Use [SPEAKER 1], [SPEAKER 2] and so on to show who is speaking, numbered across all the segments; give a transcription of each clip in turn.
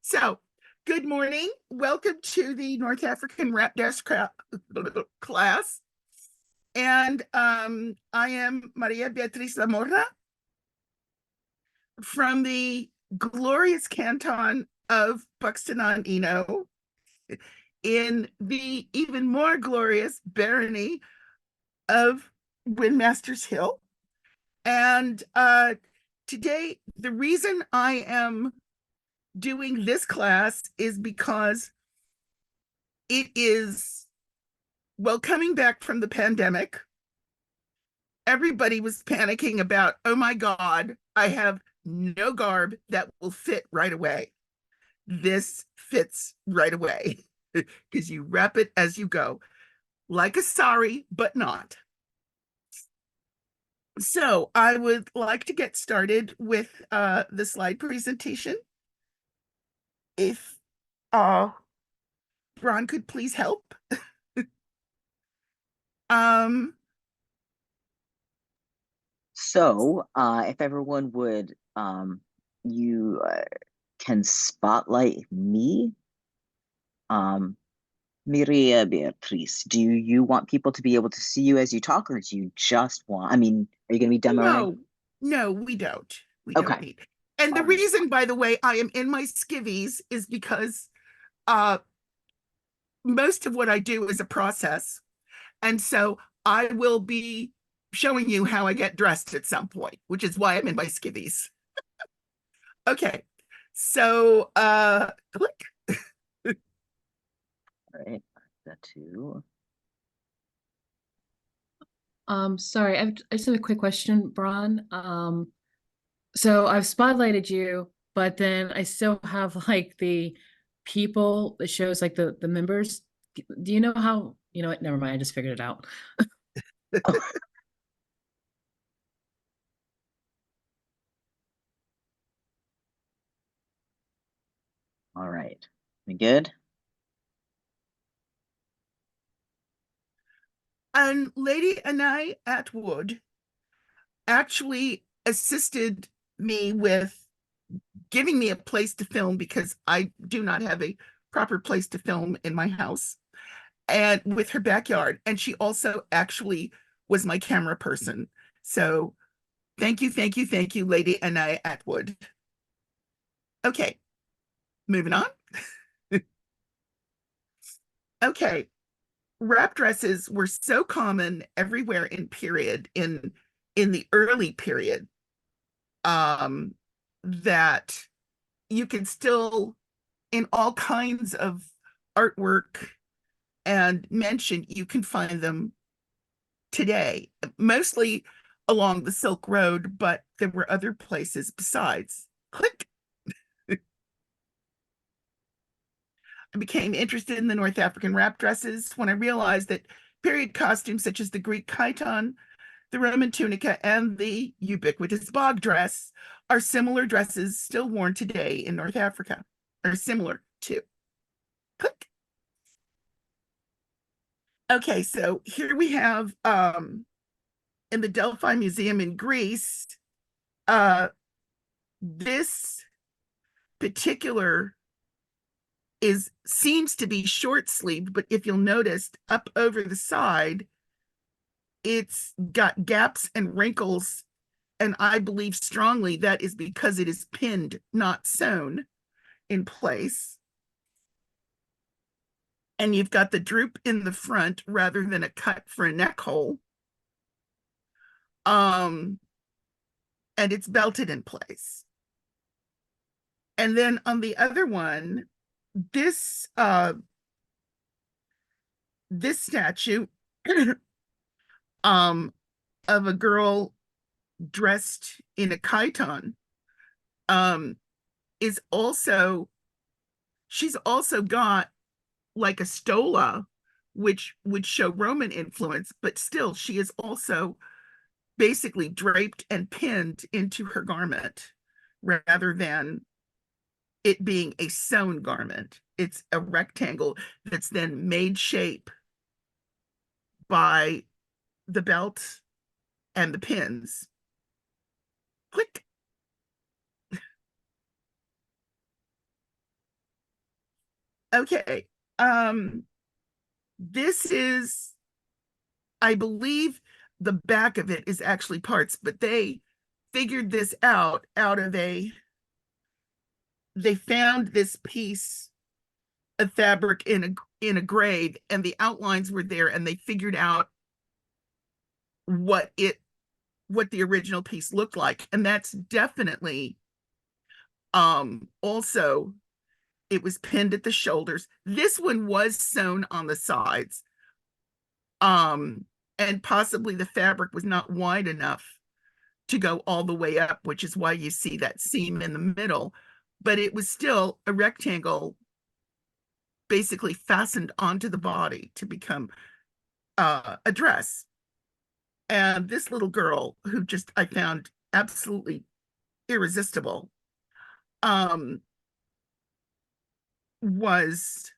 [SPEAKER 1] So, good morning. Welcome to the North African Rap Desk class. And I am Maria Beatriz Mora from the glorious canton of Buxton-on-Eno in the even more glorious barony of Windmaster's Hill. And today, the reason I am doing this class is because it is, well, coming back from the pandemic, everybody was panicking about, oh my God, I have no garb that will fit right away. This fits right away because you wrap it as you go, like a sari, but not. So I would like to get started with the slide presentation. If Ron could please help. Um,
[SPEAKER 2] If everyone would, you can spotlight me. Miria Beatriz, do you want people to be able to see you as you talk, or do you just want, are you going to be demoing?
[SPEAKER 1] no, we don't. We don't
[SPEAKER 2] Okay.
[SPEAKER 1] need. And the
[SPEAKER 2] All right.
[SPEAKER 1] reason, by the way, I am in my skivvies is because uh, most of what I do is a process. And so I will be showing you how I get dressed at some point, which is why I'm in my skivvies. Okay. So click.
[SPEAKER 2] All right. That too.
[SPEAKER 3] Sorry, I just have a quick question, Bron. So I've spotlighted you, but then I still have like the people that shows like the members. Do you know how, you know what? Never mind, I just figured it out.
[SPEAKER 2] All right. We good?
[SPEAKER 1] And Lady Anai Atwood actually assisted me with giving me a place to film because I do not have a proper place to film in my house, and with her backyard. And she also actually was my camera person. So thank you, Lady Anai Atwood. Okay, moving on. Okay, wrap dresses were so common everywhere in the early period, um, that you can still, in all kinds of artwork and mention, you can find them today, mostly along the Silk Road, but there were other places besides. Click. I became interested in the North African wrap dresses when I realized that period costumes such as the Greek chiton, the Roman tunica, and the ubiquitous bog dress are similar dresses still worn today in North Africa, or similar to. Click. Okay, so here we have in the Delphi Museum in Greece, this particular seems to be short sleeved, but if you'll notice up over the side, it's got gaps and wrinkles, and I believe strongly that is because it is pinned, not sewn in place. And you've got the droop in the front rather than a cut for a neck hole. And it's belted in place. And then on the other one, this this statue of a girl dressed in a chiton is also, she's also got like a stola, which would show Roman influence, but still she is also basically draped and pinned into her garment rather than it being a sewn garment. It's a rectangle that's then made shape by the belt and the pins. Click. Okay. This is, I believe the back of it is actually parts, but they figured this out of they found this piece of fabric in a grave, and the outlines were there, and they figured out what the original piece looked like. And that's definitely also, it was pinned at the shoulders. This one was sewn on the sides. And possibly the fabric was not wide enough to go all the way up, which is why you see that seam in the middle. But it was still a rectangle basically fastened onto the body to become a dress. And this little girl, who just I found absolutely irresistible, was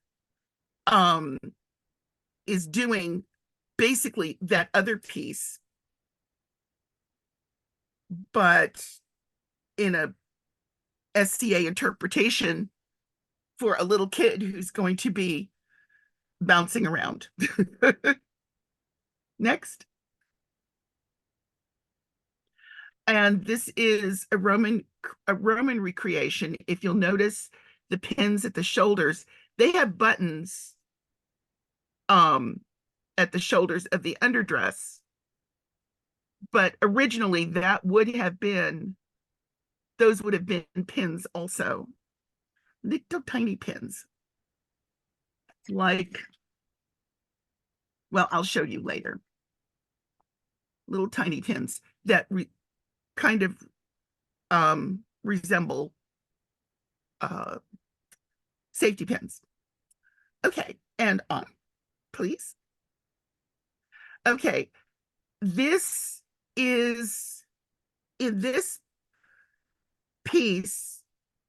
[SPEAKER 1] is doing basically that other piece, but in a SCA interpretation for a little kid who's going to be bouncing around. Next. And this is a Roman recreation. If you'll notice the pins at the shoulders, they have buttons at the shoulders of the underdress. But originally those would have been pins also. Little tiny pins. Like, well, I'll show you later. Little tiny pins that kind of resemble safety pins. Okay, and on, please. Okay, this is, in this piece,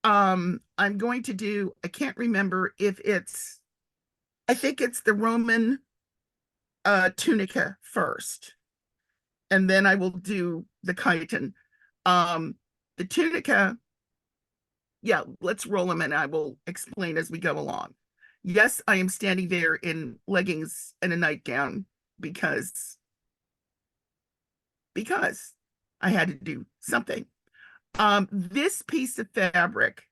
[SPEAKER 1] I'm going to do, I can't remember if it's, I think it's the Roman tunica first, and then I will do the chiton. The tunica, yeah, let's roll them and I will explain as we go along. Yes, I am standing there in leggings and a nightgown because I had to do something. This piece of fabric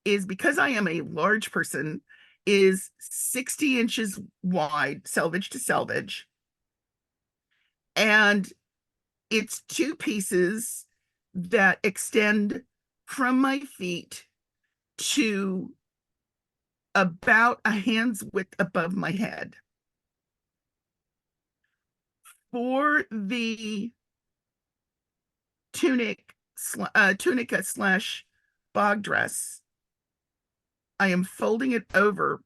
[SPEAKER 1] is, because I am a large person, is 60 inches wide, selvage to selvage. And it's two pieces that extend from my feet to about a hand's width above my head. For the tunica slash bog dress, I am folding it over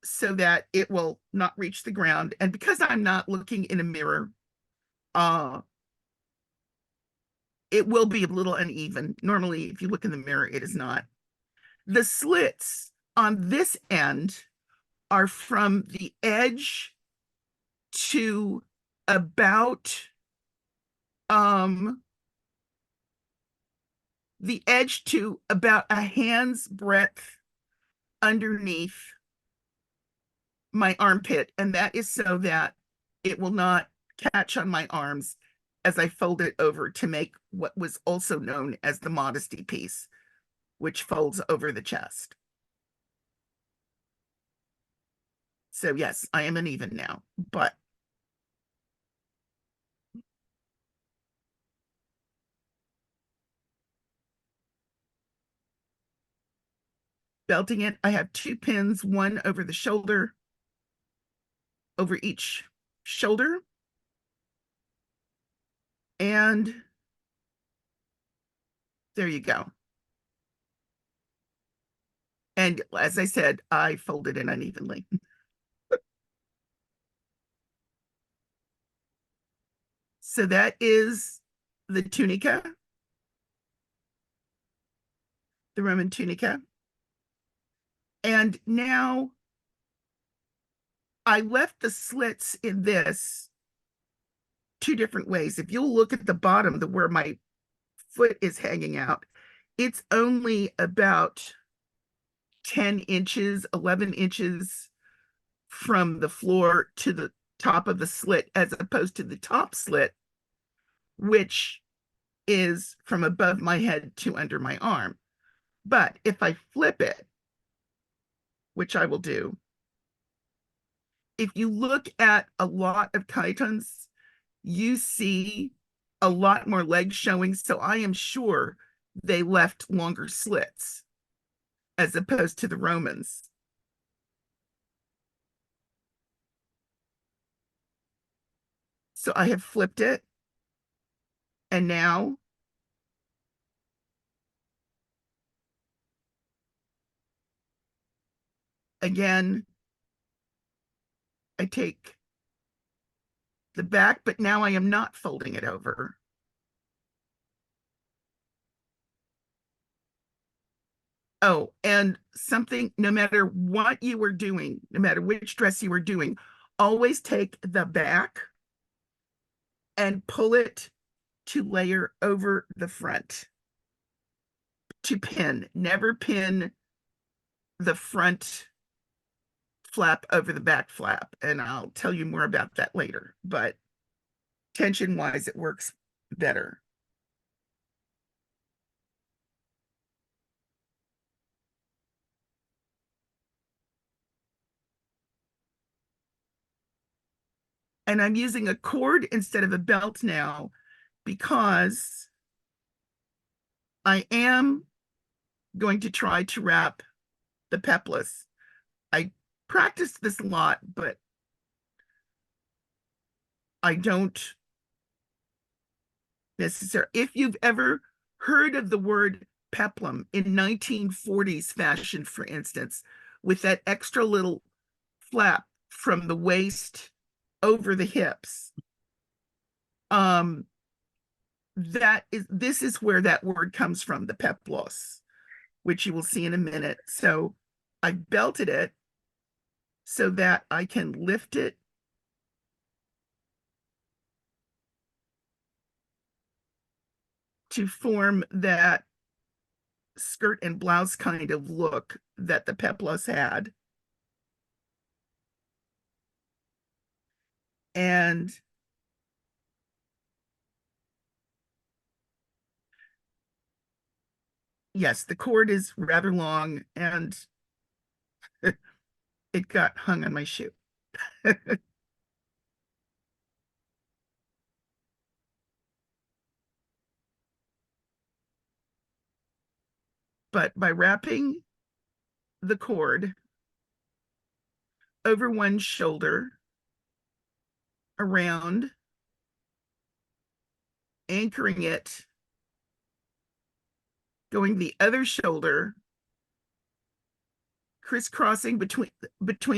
[SPEAKER 1] so that it will not reach the ground. And because I'm not looking in a mirror, it will be a little uneven. Normally, if you look in the mirror, it is not. The slits on this end are from the edge to about a hand's breadth underneath my armpit, and that is so that it will not catch on my arms as I fold it over to make what was also known as the modesty piece, which folds over the chest. So yes, I am uneven now, but belting it, I have two pins, one over the shoulder, over each shoulder. And there you go. And as I said, I folded it unevenly. So that is the tunica, the Roman tunica. And now I left the slits in this two different ways. If you'll look at the bottom, where my foot is hanging out, it's only about 10 inches, 11 inches from the floor to the top of the slit, as opposed to the top slit, which is from above my head to under my arm. But if I flip it, which I will do, if you look at a lot of chitons, you see a lot more legs showing. So I am sure they left longer slits as opposed to the Romans. So I have flipped it. And now again, I take the back, but now I am not folding it over. Oh, and something, no matter what you were doing, no matter which dress you were doing, always take the back and pull it to layer over the front to pin. Never pin the front flap over the back flap. And I'll tell you more about that later, but tension wise, it works better. And I'm using a cord instead of a belt now because I am going to try to wrap the pepless. I practiced this a lot, but I don't necessarily. If you've ever heard of the word peplum in 1940s fashion, for instance, with that extra little flap from the waist over the hips, this is where that word comes from, the peplos, which you will see in a minute. So I belted it so that I can lift it to form that skirt and blouse kind of look that the peplos had. And yes, the cord is rather long and it got hung on my shoe. But by wrapping the cord over one shoulder, around, anchoring it, going the other shoulder, crisscrossing between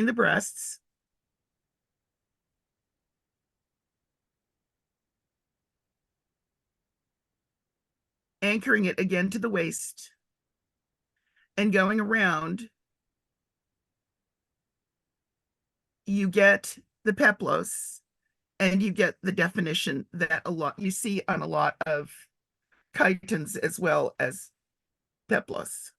[SPEAKER 1] the breasts, anchoring it again to the waist, and going around, you get the peplos and you get the definition that you see on a lot of chitons as well as peplos.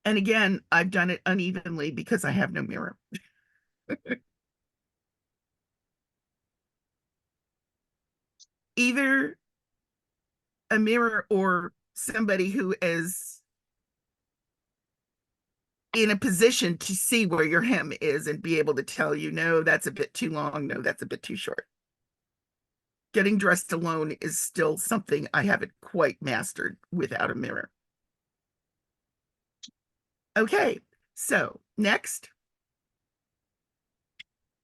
[SPEAKER 1] And again, I've done it unevenly because I have no mirror. Either a mirror or somebody who is in a position to see where your hem is and be able to tell you, no, that's a bit too long. No, that's a bit too short. Getting dressed alone is still something I haven't quite mastered without a mirror. Okay, so next,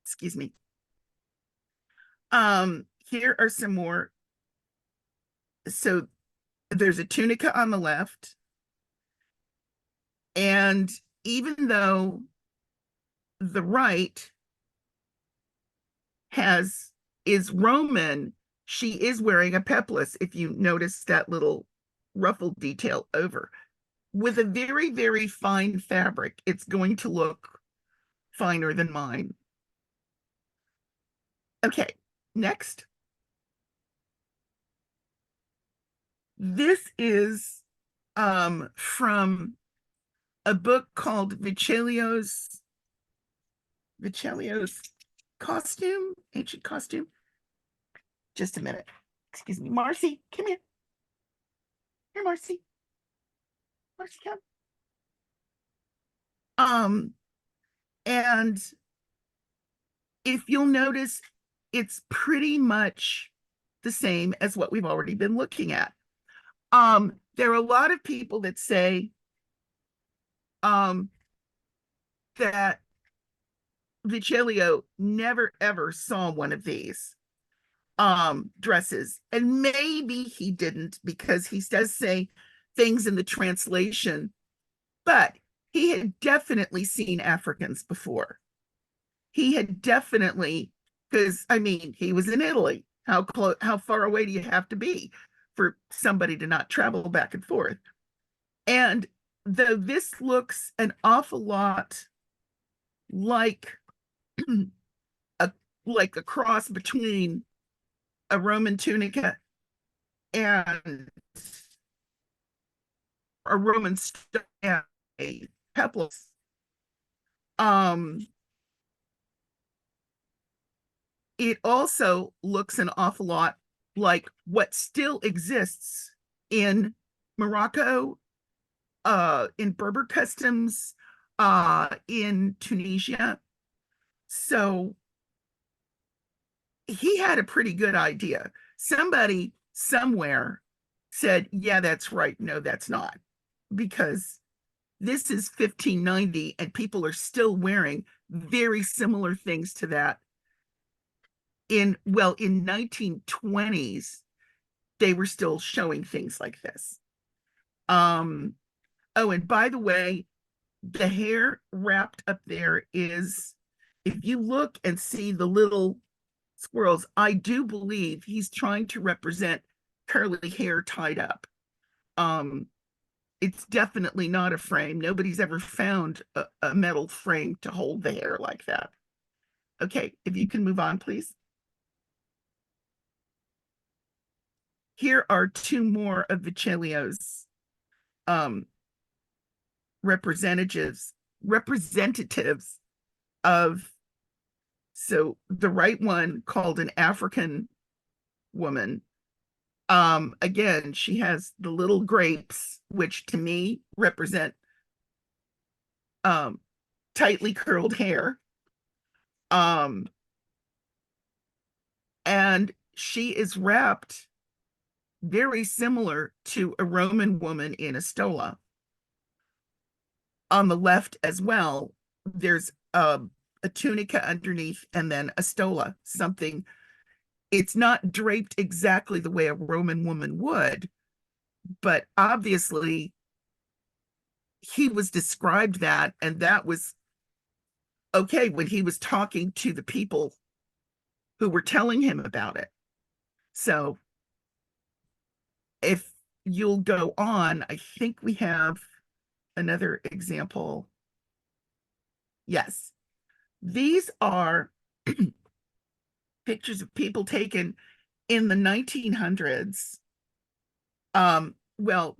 [SPEAKER 1] excuse me. Here are some more. So there's a tunica on the left. And even though the right is Roman, she is wearing a peplus, if you notice that little ruffled detail over. With a very, very fine fabric, it's going to look finer than mine. Okay, next. This is from a book called Vicelio's Costume, Ancient Costume. Just a minute. Excuse me. Marcy, come here. Here, Marcy. Marcy, come. And if you'll notice, it's pretty much the same as what we've already been looking at. There are a lot of people that say that Vichelio never ever saw one of these dresses, and maybe he didn't, because he does say things in the translation, but he had definitely seen Africans before. He had definitely, because I mean, he was in Italy. How far away do you have to be for somebody to not travel back and forth? And though this looks an awful lot like a cross between a Roman tunica and a Roman and a peplus, it also looks an awful lot like what still exists in Morocco, in Berber customs, in Tunisia. So he had a pretty good idea. Somebody somewhere said, yeah, that's right. No, that's not. Because this is 1590 and people are still wearing very similar things to that. In 1920s, they were still showing things like this. Oh, and by the way, the hair wrapped up there is, if you look and see the little squirrels, I do believe he's trying to represent curly hair tied up. It's definitely not a frame. Nobody's ever found a metal frame to hold the hair like that. Okay, if you can move on, please. Here are two more of Vicelio's representatives of, so the right one, called an African woman. Again, she has the little grapes, which to me represent tightly curled hair. And she is wrapped very similar to a Roman woman in a stola. On the left as well, there's a tunica underneath and then a stola, something. It's not draped exactly the way a Roman woman would, but obviously he was described that, and that was okay when he was talking to the people who were telling him about it. So if you'll go on, I think we have another example. Yes, these are pictures of people taken in the 1900s. Well,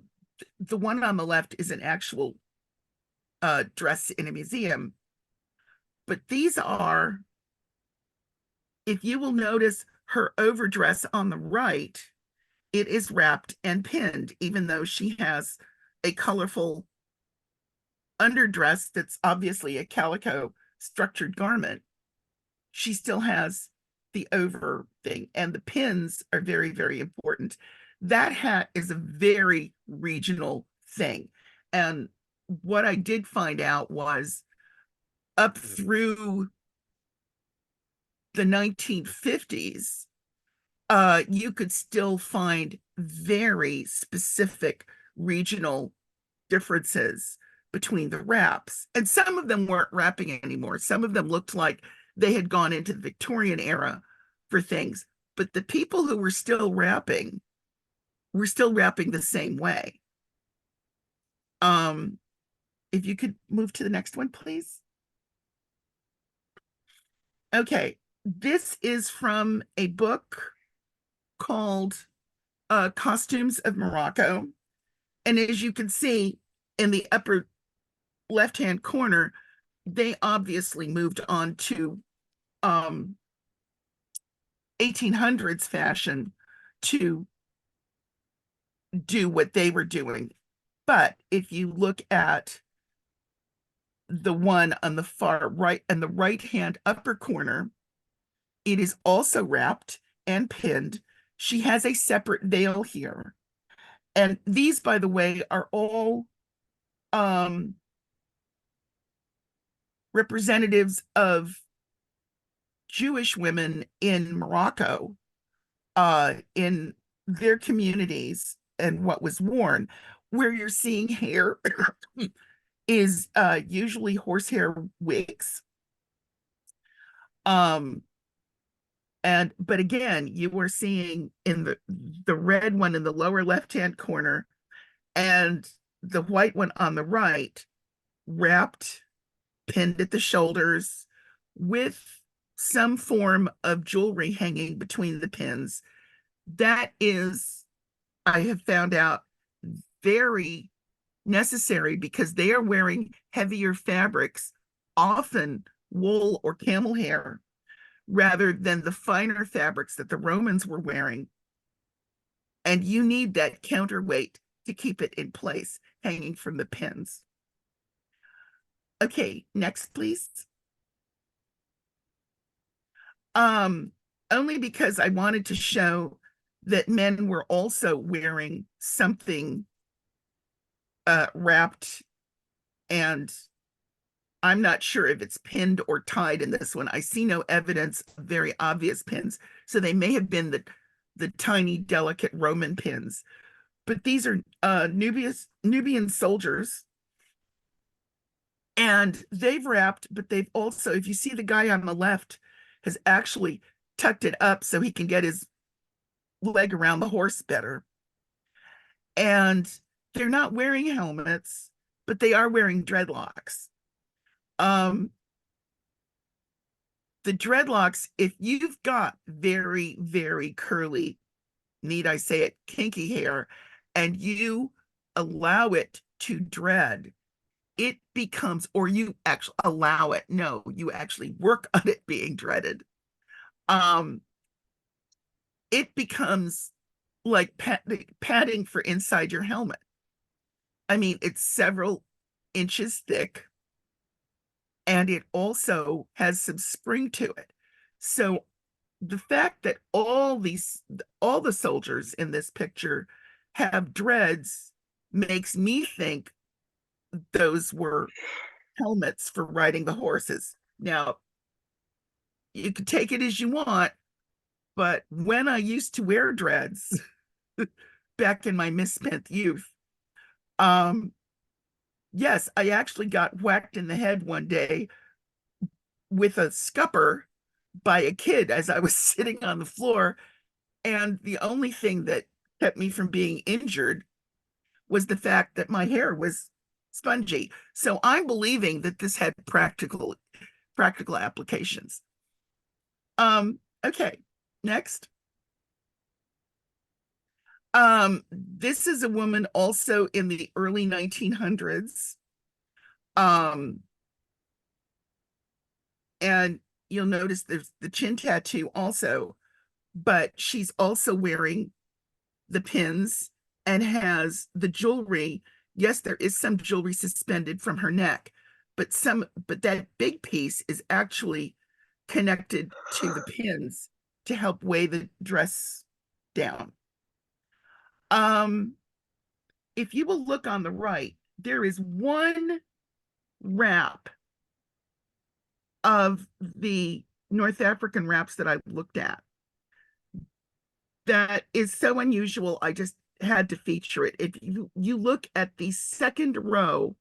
[SPEAKER 1] the one on the left is an actual dress in a museum, but these are, if you will notice her overdress on the right, it is wrapped and pinned, even though she has a colorful underdress that's obviously a calico structured garment. She still has the over thing, and the pins are very, very important. That hat is a very regional thing. And what I did find out was up through the 1950s, you could still find very specific regional differences between the wraps. And some of them weren't wrapping anymore. Some of them looked like they had gone into the Victorian era for things. But the people who were still wrapping the same way. If you could move to the next one, please. Okay, This is from a book called Costumes of Morocco. And as you can see in the upper left-hand corner, they obviously moved on to 1800s fashion to do what they were doing. But if you look at the one on the far right and the right-hand upper corner, it is also wrapped and pinned. She has a separate veil here. And these, by the way, are all representatives of Jewish women in Morocco, in their communities and what was worn. Where you're seeing hair is usually horsehair wigs. But again, you were seeing in the red one in the lower left-hand corner and the white one on the right, wrapped, pinned at the shoulders, with some form of jewelry hanging between the pins. That is, I have found out, very necessary because they are wearing heavier fabrics, often wool or camel hair, rather than the finer fabrics that the Romans were wearing. And you need that counterweight to keep it in place, hanging from the pins. Okay, next, please. Only because I wanted to show that men were also wearing something wrapped, and I'm not sure if it's pinned or tied in this one. I see no evidence of very obvious pins, so they may have been the tiny, delicate Roman pins. But these are Nubian soldiers, and they've wrapped, but they've also, if you see the guy on the left, has actually tucked it up so he can get his leg around the horse better. And they're not wearing helmets, but they are wearing dreadlocks. The dreadlocks, if you've got very, very curly, need I say it, kinky hair, and you allow it to dread, it becomes, or you actually allow it, no, you actually work on it being dreaded. It becomes like padding for inside your helmet. I mean, it's several inches thick, and it also has some spring to it. So the fact that all the soldiers in this picture have dreads makes me think those were helmets for riding the horses. Now, you can take it as you want, but when I used to wear dreads back in my misspent youth, yes, I actually got whacked in the head one day with a scupper by a kid as I was sitting on the floor. And the only thing that kept me from being injured was the fact that my hair was spongy. So I'm believing that this had practical applications. Okay, next. This is a woman also in the early 1900s. And you'll notice there's the chin tattoo also, but she's also wearing the pins and has the jewelry. Yes, there is some jewelry suspended from her neck, but that big piece is actually connected to the pins to help weigh the dress down. If you will look on the right, there is one wrap of the North African wraps that I've looked at that is so unusual, I just had to feature it. If you look at the second row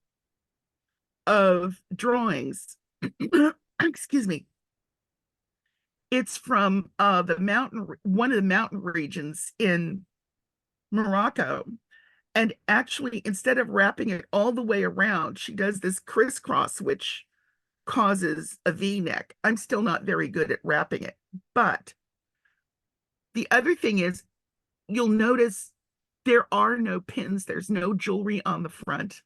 [SPEAKER 1] of drawings, excuse me, it's from one of the mountain regions in Morocco. And actually, instead of wrapping it all the way around, she does this crisscross, which causes a V-neck. I'm still not very good at wrapping it. But the other thing is, you'll notice there are no pins. There's no jewelry on the front.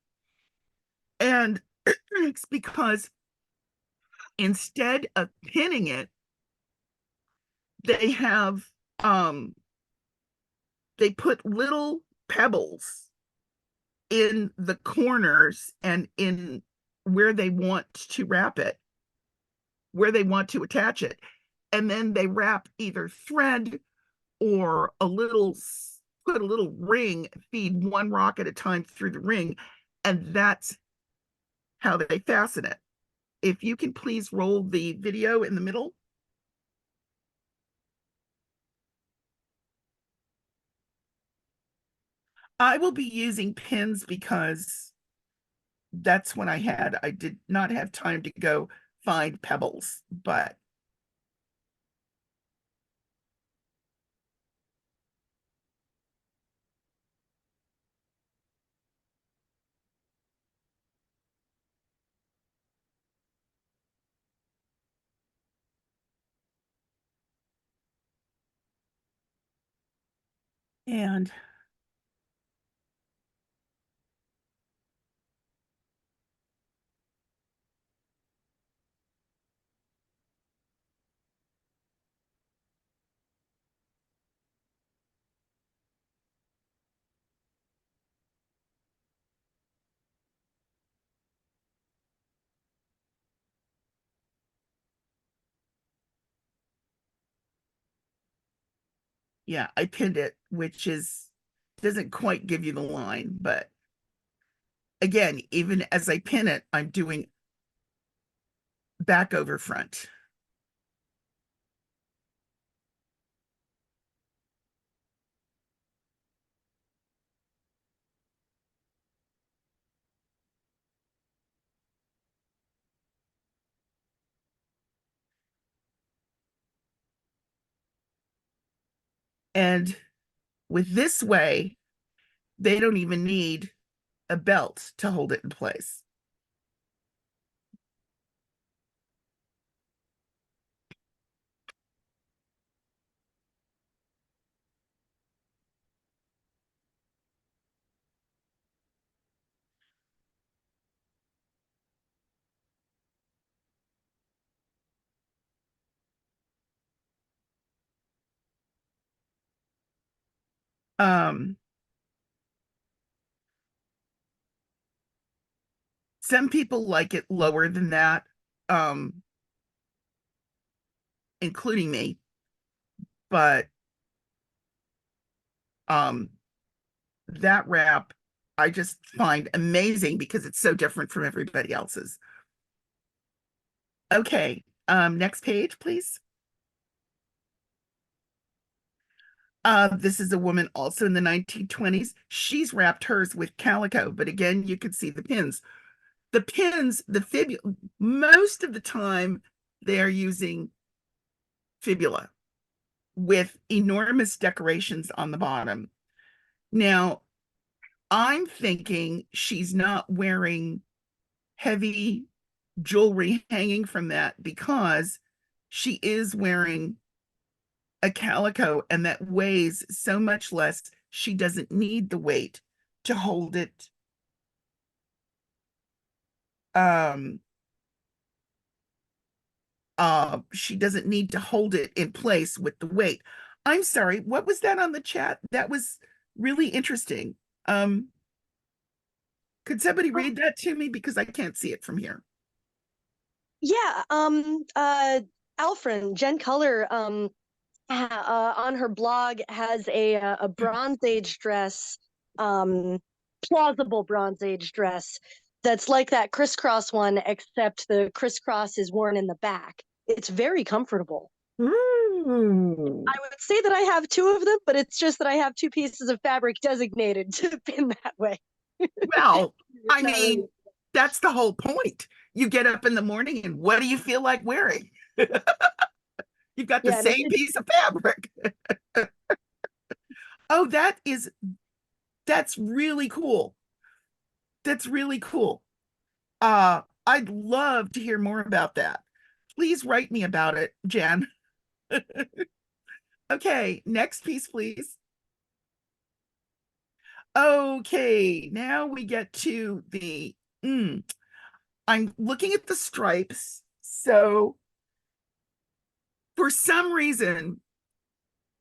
[SPEAKER 1] And it's because instead of pinning it, they have they put little pebbles in the corners and in where they want to wrap it, where they want to attach it. And then they wrap either thread or put a little ring, feed one rock at a time through the ring. And that's how they fasten it. If you can please roll the video in the middle. I will be using pins because that's when I did not have time to go find pebbles, but and yeah, I pinned it, which doesn't quite give you the line, but again, even as I pin it, I'm doing back over front. And with this way, they don't even need a belt to hold it in place. Um, some people like it lower than that, including me, but that wrap I just find amazing because it's so different from everybody else's. Okay, next page, please. This is a woman also in the 1920s. She's wrapped hers with calico, but again, you can see the pins. The pins, the fibula, most of the time they're using fibula with enormous decorations on the bottom. Now, I'm thinking she's not wearing heavy jewelry hanging from that because she is wearing a calico and that weighs so much less. She doesn't need the weight to hold it. She doesn't need to hold it in place with the weight. I'm sorry, what was that on the chat? That was really interesting. Could somebody read that to me because I can't see it from here?
[SPEAKER 4] Yeah, Alfred, Jen Color, on her blog has a Bronze Age dress, plausible Bronze Age dress that's like that crisscross one, except the crisscross is worn in the back. It's very comfortable.
[SPEAKER 1] Ooh.
[SPEAKER 4] I would say that I have two of them, but it's just that I have two pieces of fabric designated to pin that way.
[SPEAKER 1] Well, I mean, that's the whole point. You get up in the morning and what do you feel like wearing? You've got the same piece of fabric. Oh, that's really cool. That's really cool. I'd love to hear more about that. Please write me about it, Jen. Okay, next piece, please. Okay, now we get to the, I'm looking at the stripes. So for some reason,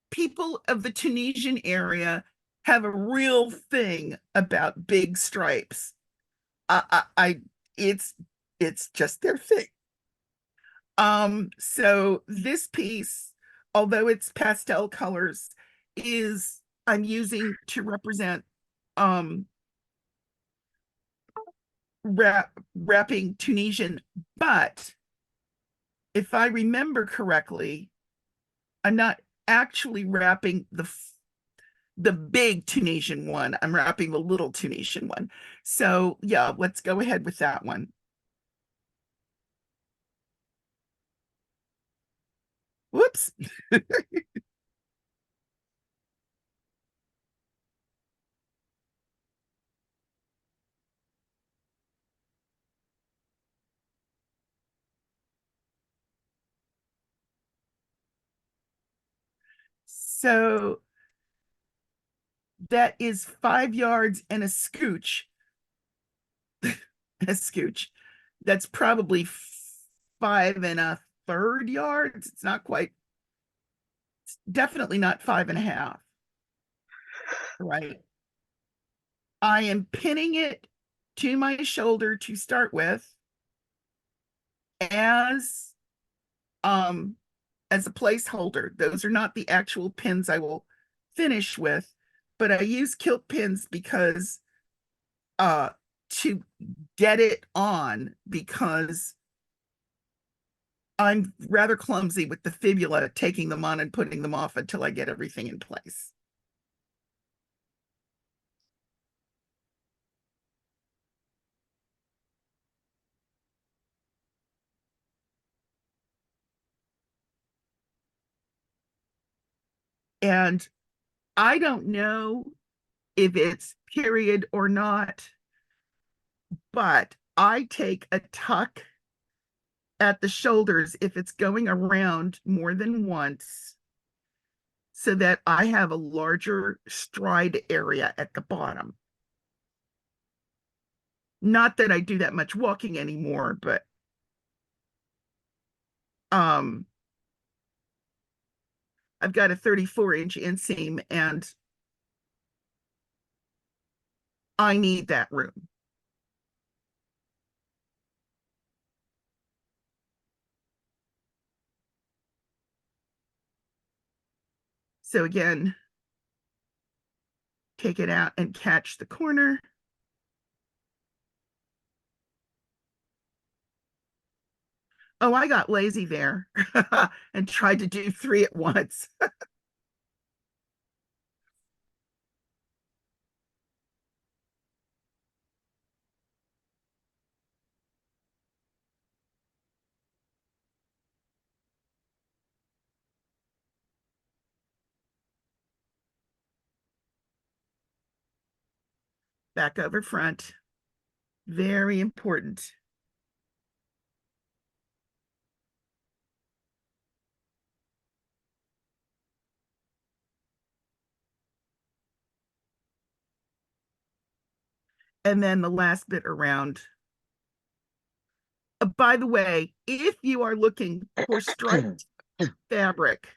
[SPEAKER 1] people of the Tunisian area have a real thing about big stripes. It's just their thing. So this piece, although it's pastel colors, is I'm using to represent wrapping Tunisian, but if I remember correctly, I'm not actually wrapping the big Tunisian one. I'm wrapping the little Tunisian one. So yeah, let's go ahead with that one. Whoops. So that is 5 yards and a scooch. A scooch. That's probably 5 1/3 yards. It's not quite, it's definitely not 5 1/2. Right. I am pinning it to my shoulder to start with as um as a placeholder. Those are not the actual pins I will finish with, but I use kilt pins because to get it on, because I'm rather clumsy with the fibula, taking them on and putting them off until I get everything in place. And I don't know if it's period or not, but I take a tuck at the shoulders if it's going around more than once, so that I have a larger stride area at the bottom. Not that I do that much walking anymore, but I've got a 34-inch inseam and I need that room. So again, take it out and catch the corner. Oh, I got lazy there and tried to do 3 at once. Back over front. Very important. And then the last bit around. By the way, if you are looking for striped fabric,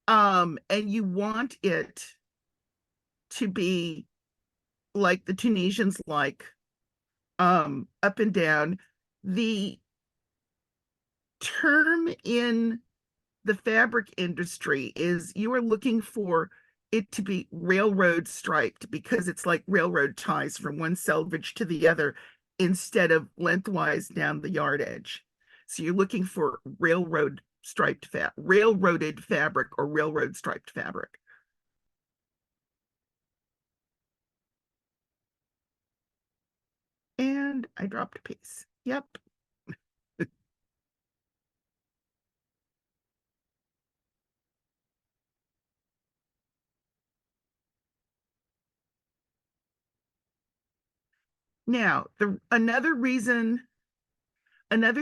[SPEAKER 1] and you want it to be like the Tunisians like, up and down, the term in the fabric industry is you are looking for it to be railroad striped, because it's like railroad ties from one selvage to the other instead of lengthwise down the yard edge. So you're looking for railroaded fabric or railroad striped fabric. And I dropped a piece. Yep. Now, another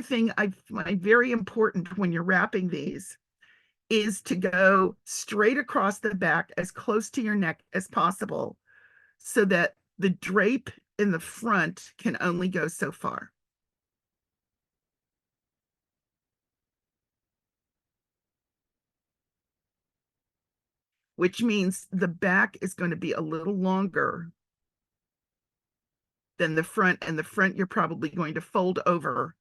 [SPEAKER 1] thing I find very important when you're wrapping these is to go straight across the back as close to your neck as possible so that the drape in the front can only go so far. Which means the back is going to be a little longer than the front, and the front you're probably going to fold over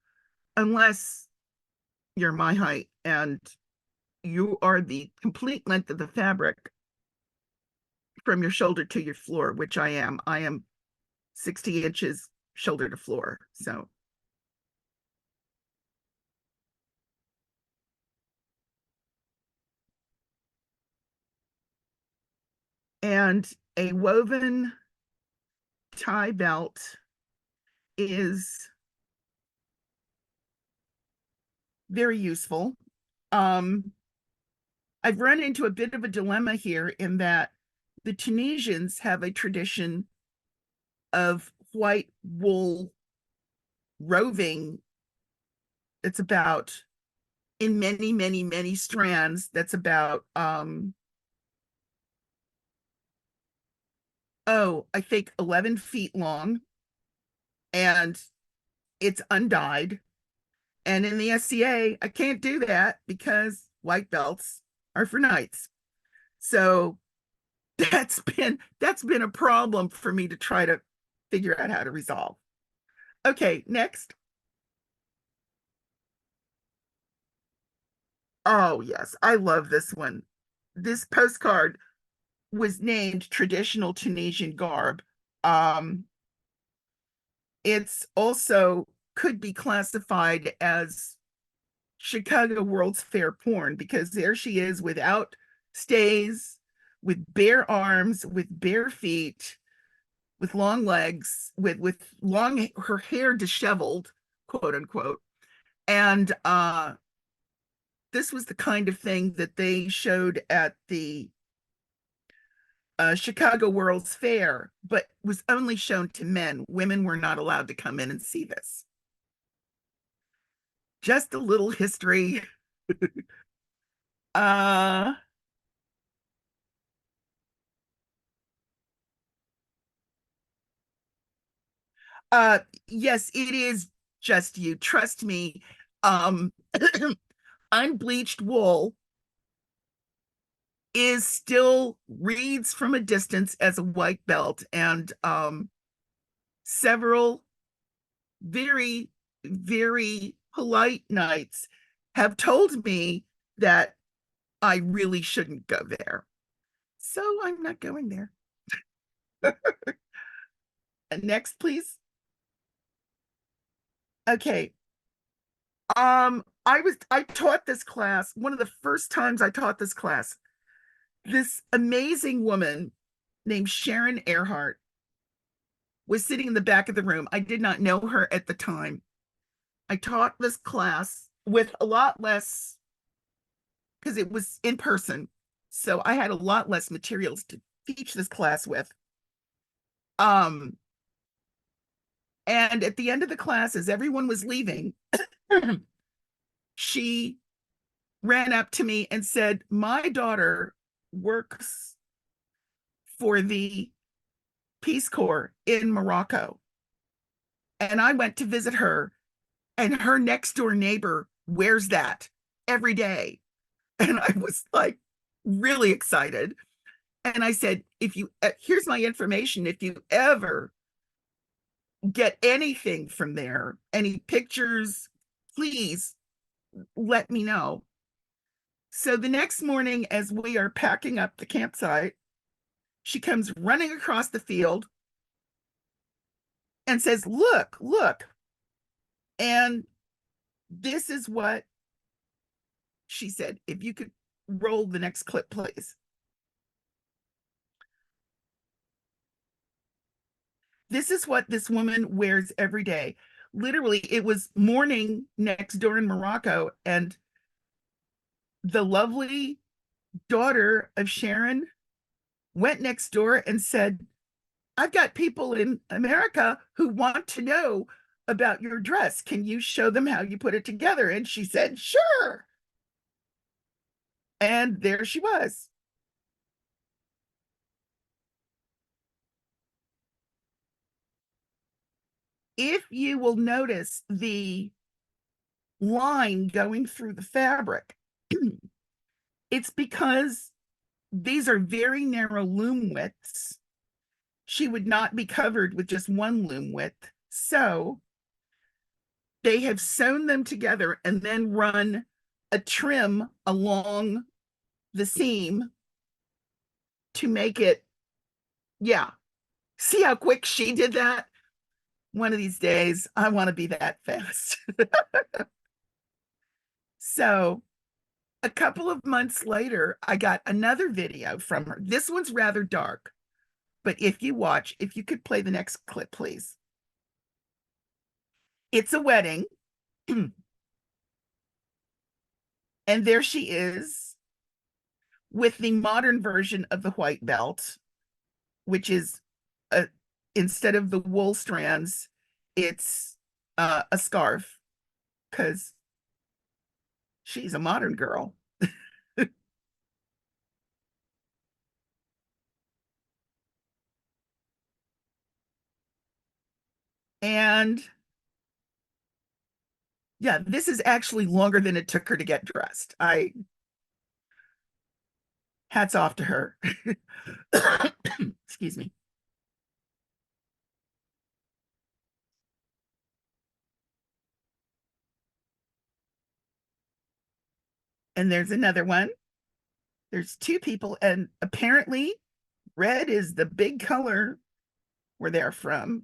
[SPEAKER 1] unless you're my height and you are the complete length of the fabric from your shoulder to your floor, which I am. I am 60 inches shoulder to floor. So and a woven tie belt is very useful. I've run into a bit of a dilemma here in that the Tunisians have a tradition of white wool roving. It's about in many, many, many strands. That's about I think 11 feet long, and it's undyed. And in the SCA, I can't do that because white belts are for knights. So that's been a problem for me to try to figure out how to resolve. Okay, next. Oh yes, I love this one. This postcard was named Traditional Tunisian Garb. It's also could be classified as Chicago World's Fair porn because there she is without stays, with bare arms, with bare feet, with long legs, with long her hair disheveled, quote unquote. And this was the kind of thing that they showed at the Chicago World's Fair, but was only shown to men. Women were not allowed to come in and see this. Just a little history. uh yes, it is just you. Trust me. Um Unbleached wool is still reads from a distance as a white belt, and several very, very polite knights have told me that I really shouldn't go there. So I'm not going there. Next, please. Okay. I taught this class, one of the first times I taught this class. This amazing woman named Sharon Earhart was sitting in the back of the room. I did not know her at the time. I taught this class with a lot less, because it was in person. So I had a lot less materials to teach this class with. And at the end of the class, as everyone was leaving, she ran up to me and said, "My daughter works for the Peace Corps in Morocco. And I went to visit her, and her next door neighbor wears that every day." And I was like really excited. And I said, "If you, here's my information. If you ever get anything from there, any pictures, please let me know." So the next morning, as we are packing up the campsite, she comes running across the field and says, "Look, look." And this is what she said. If you could roll the next clip, please. This is what this woman wears every day. Literally, it was morning next door in Morocco, and the lovely daughter of Sharon went next door and said, I've got people in America who want to know about your dress. Can you show them how you put it together? And she said, sure. And there she was. If you will notice the line going through the fabric, it's because these are very narrow loom widths. She would not be covered with just one loom width. So they have sewn them together and then run a trim along the seam to make it, yeah. See how quick she did that? One of these days, I want to be that fast. So a couple of months later, I got another video from her. This one's rather dark, but if you watch, if you could play the next clip, please. It's a wedding. And there she is with the modern version of the white belt, which is instead of the wool strands, it's a scarf, because she's a modern girl. And yeah, this is actually longer than it took her to get dressed. Hats off to her. Excuse me. And there's another one. There's two people, and apparently red is the big color where they're from.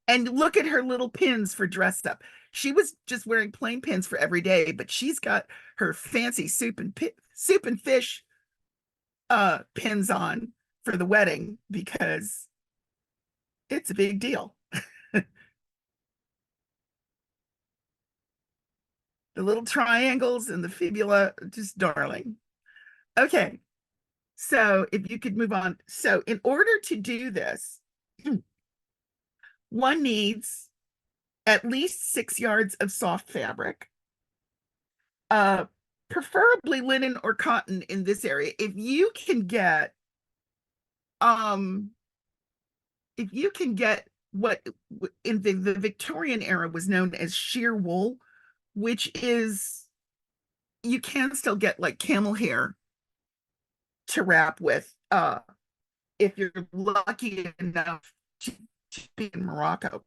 [SPEAKER 1] And look at her little pins for dress up. She was just wearing plain pins for every day, but she's got her fancy soup and fish pins on for the wedding because it's a big deal. The little triangles and the fibula, just darling. Okay, so if you could move on. So in order to do this, one needs at least 6 yards of soft fabric, preferably linen or cotton in this area. If you can get what in the Victorian era was known as sheer wool, which is, you can still get like camel hair to wrap with, if you're lucky enough to be in Morocco.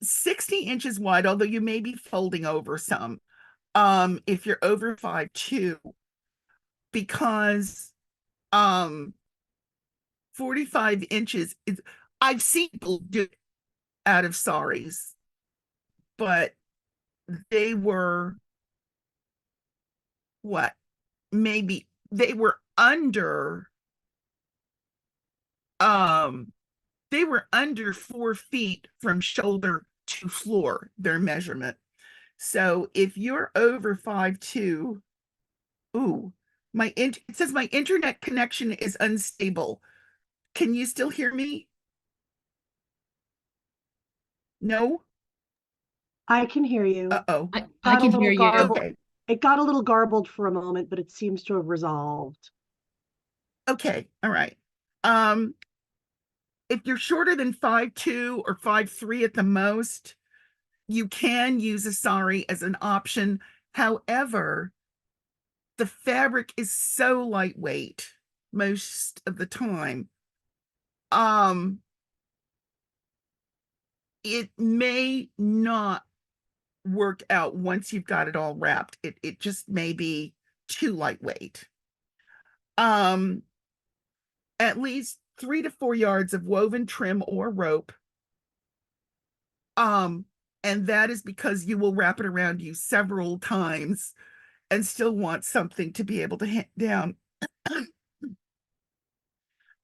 [SPEAKER 1] 60 inches wide, although you may be folding over some, if you're over 5'2", because 45 inches is, I've seen people do it out of saris, but they were what? Maybe they were under 4 feet from shoulder to floor, their measurement. So if you're over 5'2", ooh, it says my internet connection is unstable. Can you still hear me? No?
[SPEAKER 5] I can hear you.
[SPEAKER 1] Uh-oh.
[SPEAKER 3] I
[SPEAKER 5] Got a
[SPEAKER 3] can
[SPEAKER 5] little
[SPEAKER 3] hear you.
[SPEAKER 5] garbled.
[SPEAKER 1] Okay.
[SPEAKER 5] It got a little garbled for a moment, but it seems to have resolved.
[SPEAKER 1] Okay. All right. If you're shorter than 5'2" or 5'3" at the most, you can use a sari as an option. However, the fabric is so lightweight most of the time. It may not work out once you've got it all wrapped. It just may be too lightweight. At least 3 to 4 yards of woven trim or rope. And that is because you will wrap it around you several times and still want something to be able to hang down.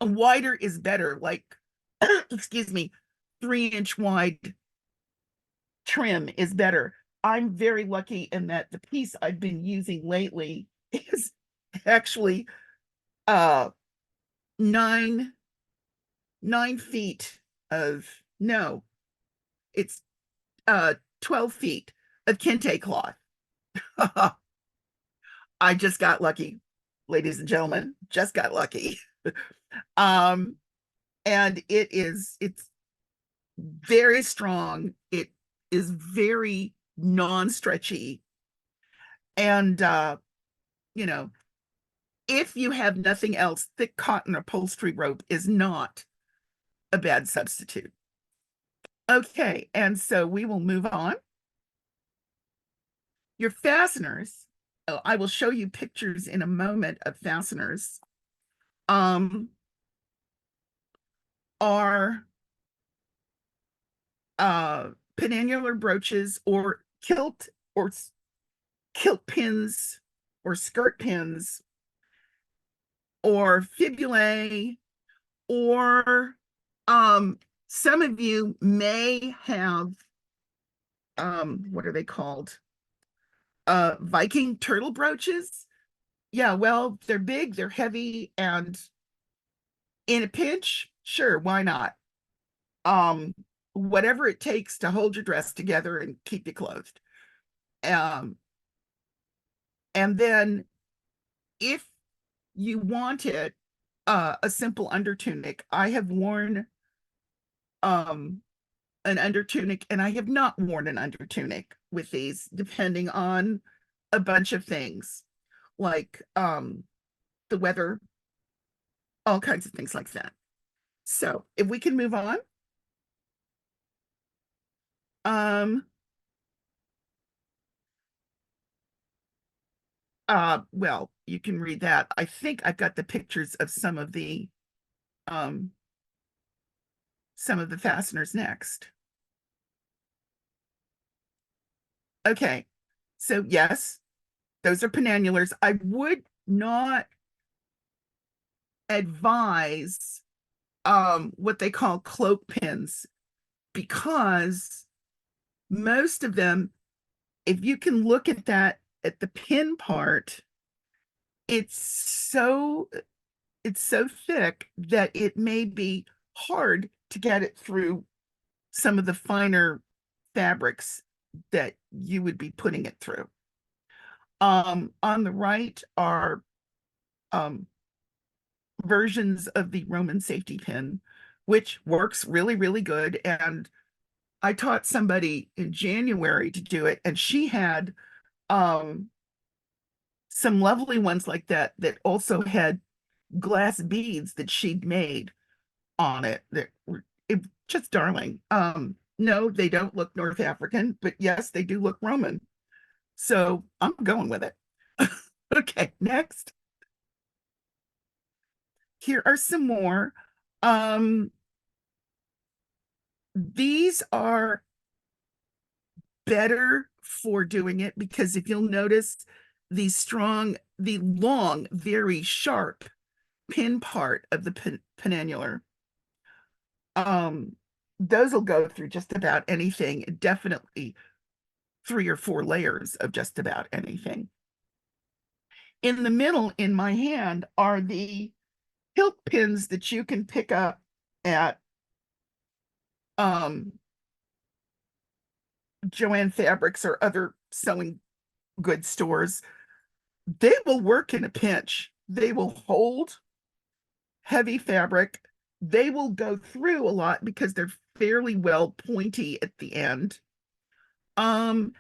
[SPEAKER 1] A wider is better, like, excuse me, 3-inch wide trim is better. I'm very lucky in that the piece I've been using lately is actually nine 9 feet of, no, it's 12 feet of kente cloth. I just got lucky, ladies and gentlemen, just got lucky. um and it's very strong. It is very non-stretchy. And you know, if you have nothing else, thick cotton upholstery rope is not a bad substitute. Okay, and so we will move on. Your fasteners, oh, I will show you pictures in a moment of fasteners, are penannular brooches or kilt pins or skirt pins or fibulae, or some of you may have what are they called? Viking turtle brooches. Yeah, well, they're big, they're heavy, and in a pinch, sure, why not? Whatever it takes to hold your dress together and keep you clothed. And then if you wanted a simple undertunic, I have worn an undertunic, and I have not worn an undertunic with these, depending on a bunch of things, like the weather, all kinds of things like that. So if we can move on. Well, you can read that. I think I've got the pictures of some of the fasteners next. Okay, so yes, those are penannulars. I would not advise what they call cloak pins, because most of them, if you can look at that at the pin part, it's so thick that it may be hard to get it through some of the finer fabrics that you would be putting it through. On the right are versions of the Roman safety pin, which works really, really good. And I taught somebody in January to do it, and she had some lovely ones like that that also had glass beads that she'd made on it that were just darling. No, they don't look North African, but yes, they do look Roman. So I'm going with it. Okay, next. Here are some more. These are better for doing it, because if you'll notice the long, very sharp pin part of the penannular, those will go through just about anything, definitely 3 or 4 layers of just about anything. In the middle, in my hand, are the hilt pins that you can pick up at Joann Fabrics or other sewing goods stores. They will work in a pinch. They will hold heavy fabric. They will go through a lot because they're fairly well pointy at the end. And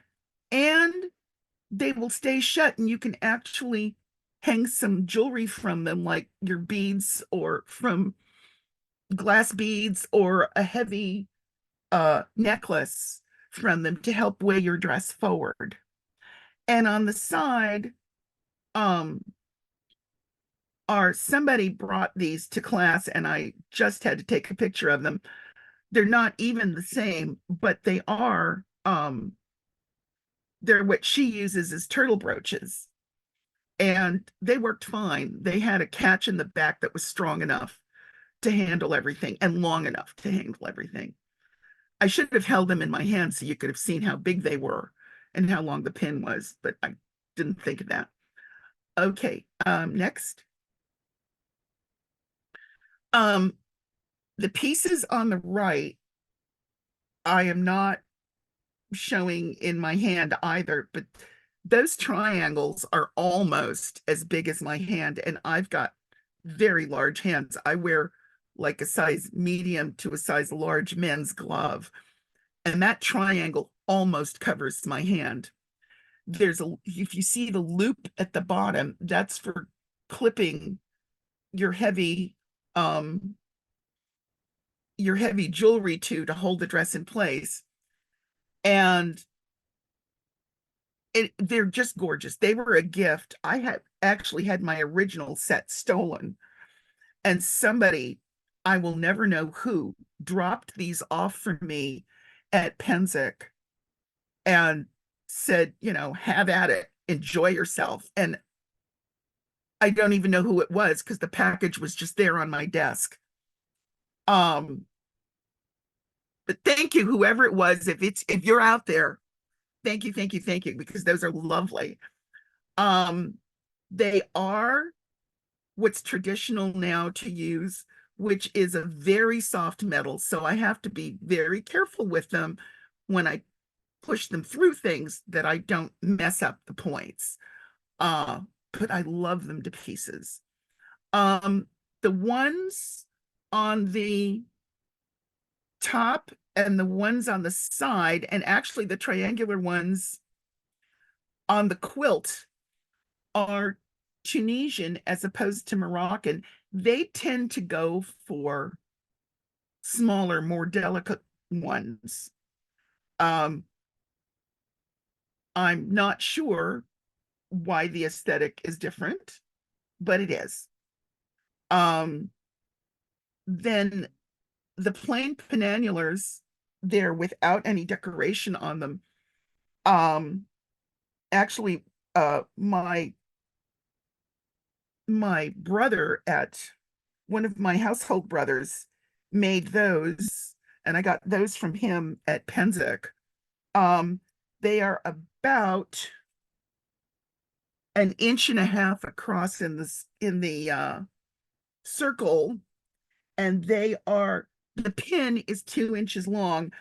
[SPEAKER 1] they will stay shut, and you can actually hang some jewelry from them, like your beads or from glass beads, or a heavy necklace from them to help weigh your dress forward. And on the side somebody brought these to class, and I just had to take a picture of them. They're not even the same, but they are they're what she uses as turtle brooches, and they worked fine. They had a catch in the back that was strong enough to handle everything and long enough to handle everything. I should have held them in my hand so you could have seen how big they were and how long the pin was, but I didn't think of that. Okay, next. The pieces on the right, I am not showing in my hand either, but those triangles are almost as big as my hand, and I've got very large hands. I wear like a size medium to a size large men's glove, and that triangle almost covers my hand. If you see the loop at the bottom, that's for clipping your heavy jewelry to hold the dress in place. And they're just gorgeous. They were a gift. I had actually had my original set stolen, and somebody, I will never know who, dropped these off for me at Penzic and said, have at it, enjoy yourself. And I don't even know who it was because the package was just there on my desk. But thank you, whoever it was. If you're out there, thank you, because those are lovely. They are what's traditional now to use, which is a very soft metal. So I have to be very careful with them when I push them through things that I don't mess up the points. But I love them to pieces. The ones on the top and the ones on the side, and actually the triangular ones on the quilt, are Tunisian as opposed to Moroccan. They tend to go for smaller, more delicate ones. I'm not sure why the aesthetic is different, but it is. Then the plain penannulars, they're without any decoration on them. Actually, my brother, at one of my household brothers, made those, and I got those from him at Penzic. They are about an inch and a half across in the circle, and the pin is 2 inches long.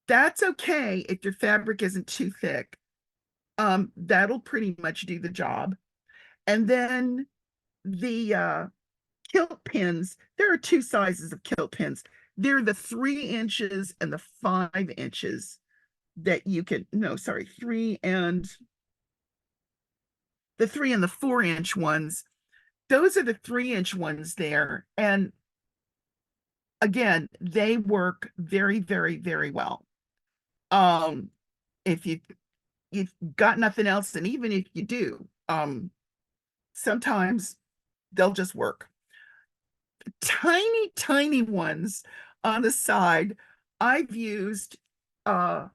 [SPEAKER 1] That's okay if your fabric isn't too thick. That'll pretty much do the job. And then the kilt pins, there are two sizes of kilt pins. They're the 3 inches and the 5 inches that you can, no, sorry, the 3 and the 4-inch ones. Those are the 3-inch ones there. And again, they work very, very, very well. If you've got nothing else, and even if you do, sometimes they'll just work. Tiny ones on the side, I've used on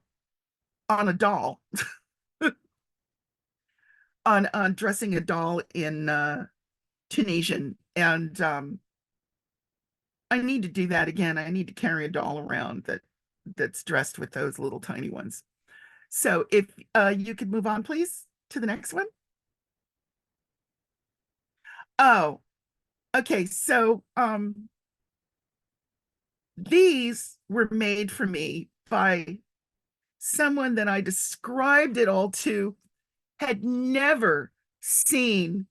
[SPEAKER 1] a doll, on dressing a doll in Tunisian, and I need to do that again. I need to carry a doll around that's dressed with those little tiny ones. So if you could move on, please, to the next one. Oh, okay. So these were made for me by someone that I described it all to, had never seen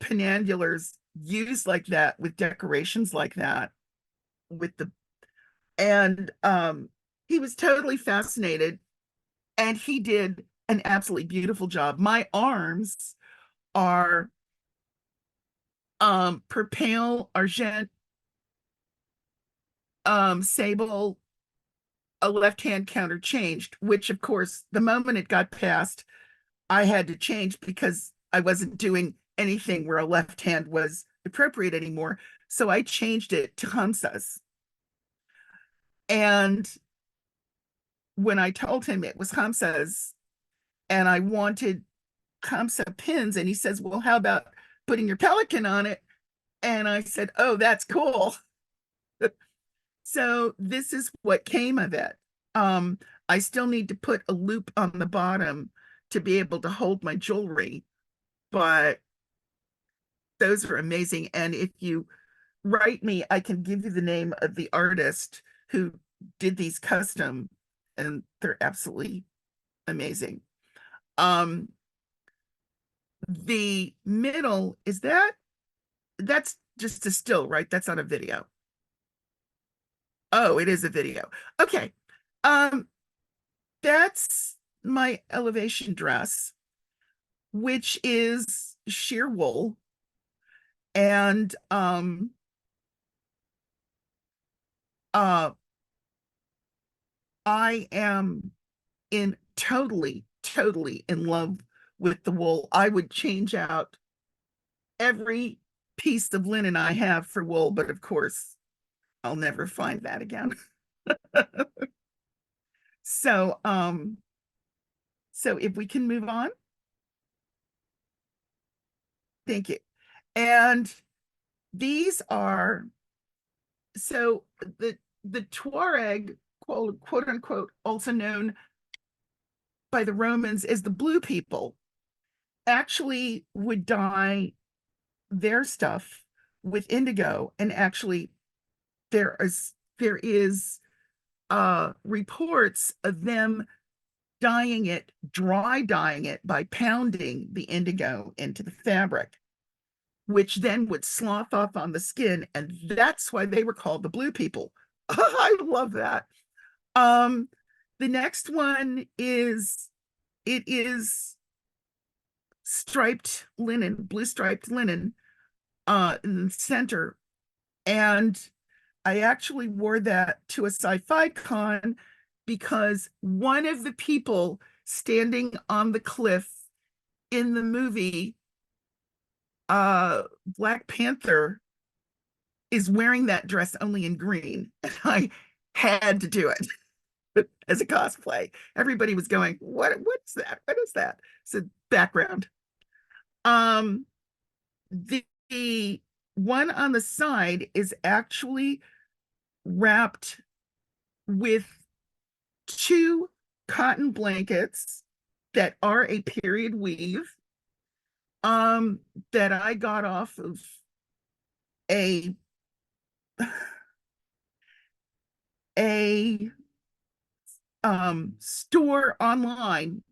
[SPEAKER 1] penannulars used like that, with decorations like that, and he was totally fascinated, and he did an absolutely beautiful job. My arms are perpale, argent, sable, a left-hand counter changed, which of course, the moment it got past, I had to change because I wasn't doing anything where a left hand was appropriate anymore. So I changed it to Hamsa's. And when I told him it was Hamsa's and I wanted Hamsa pins, and he says, well, how about putting your pelican on it? And I said, oh, that's cool. So this is what came of it. I still need to put a loop on the bottom to be able to hold my jewelry, but those are amazing. And if you write me, I can give you the name of the artist who did these custom, and they're absolutely amazing. The middle, that's just a still, right? That's not a video. Oh, it is a video. Okay. That's my elevation dress, which is sheer wool. And I am totally in love with the wool. I would change out every piece of linen I have for wool, but of course, I'll never find that again. So, so if we can move on. Thank you. And these are, so the Tuareg, quote unquote, also known by the Romans as the blue people, actually would dye their stuff with indigo. And actually there is reports of them dry dyeing it by pounding the indigo into the fabric, which then would slough off on the skin. And that's why they were called the blue people. I love that. The next one is, it is striped linen, blue striped linen, in the center. And I actually wore that to a sci-fi con because one of the people standing on the cliff in the movie Black Panther is wearing that dress only in green. And I had to do it as a cosplay. Everybody was going, what's that? What is that? So background. The one on the side is actually wrapped with 2 cotton blankets that are a period weave, that I got off of a store online,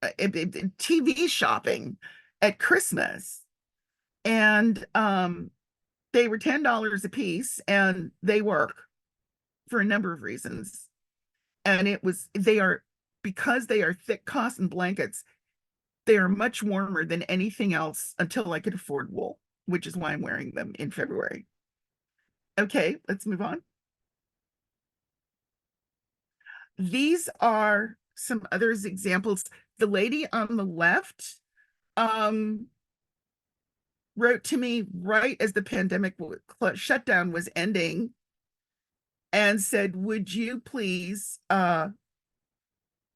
[SPEAKER 1] TV shopping at Christmas. And they were $10 a piece, and they work for a number of reasons. And because they are thick cotton blankets, they are much warmer than anything else until I could afford wool, which is why I'm wearing them in February. Okay, let's move on. These are some other examples. The lady on the left wrote to me right as the pandemic shutdown was ending and said, would you please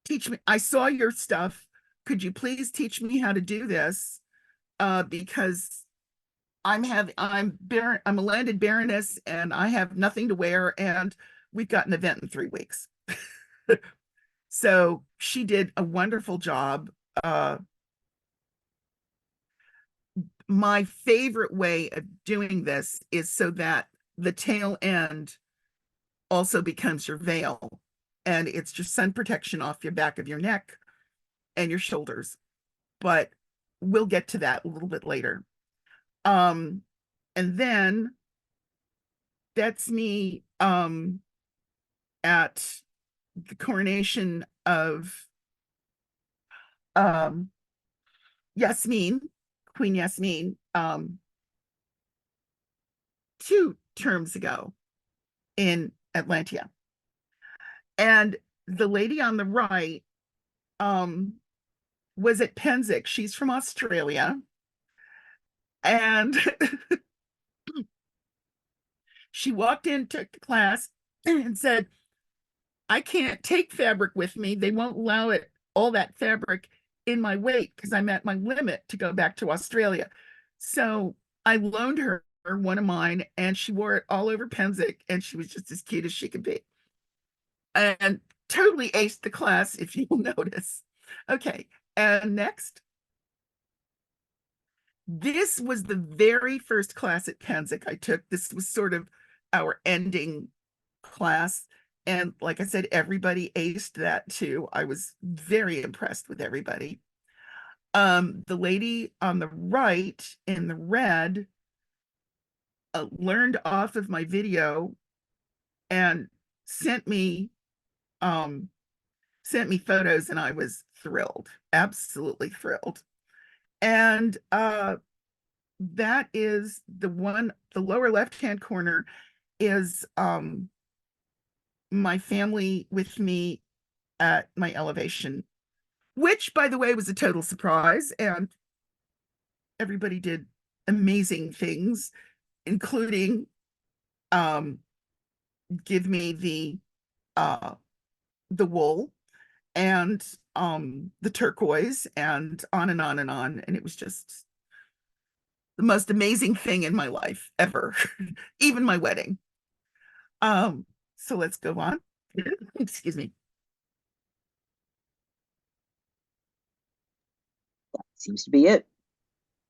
[SPEAKER 1] teach me? I saw your stuff. Could you please teach me how to do this? Because I'm a landed baroness and I have nothing to wear, and we've got an event in 3 weeks. So she did a wonderful job. My favorite way of doing this is so that the tail end also becomes your veil, and it's just sun protection off your back of your neck and your shoulders. But we'll get to that a little bit later. And then that's me at the coronation of Yasmin, Queen Yasmin, 2 terms ago in Atlantia. And the lady on the right was at Penzic. She's from Australia. And she walked in, took the class, and said, I can't take fabric with me. They won't allow all that fabric in my weight because I'm at my limit to go back to Australia. So I loaned her one of mine, and she wore it all over Penzic, and she was just as cute as she could be. And totally aced the class, if you will notice. Okay, and next. This was the very first class at Penzic I took. This was sort of our ending class. And like I said, everybody aced that too. I was very impressed with everybody. The lady on the right in the red learned off of my video and sent me photos, and I was thrilled, absolutely thrilled. And that is the one, the lower left-hand corner is my family with me at my elevation, which by the way was a total surprise, and everybody did amazing things, including give me the wool and the turquoise and on and on and on. And it was just the most amazing thing in my life ever, even my wedding. So let's go on. Excuse me.
[SPEAKER 2] Seems to be it.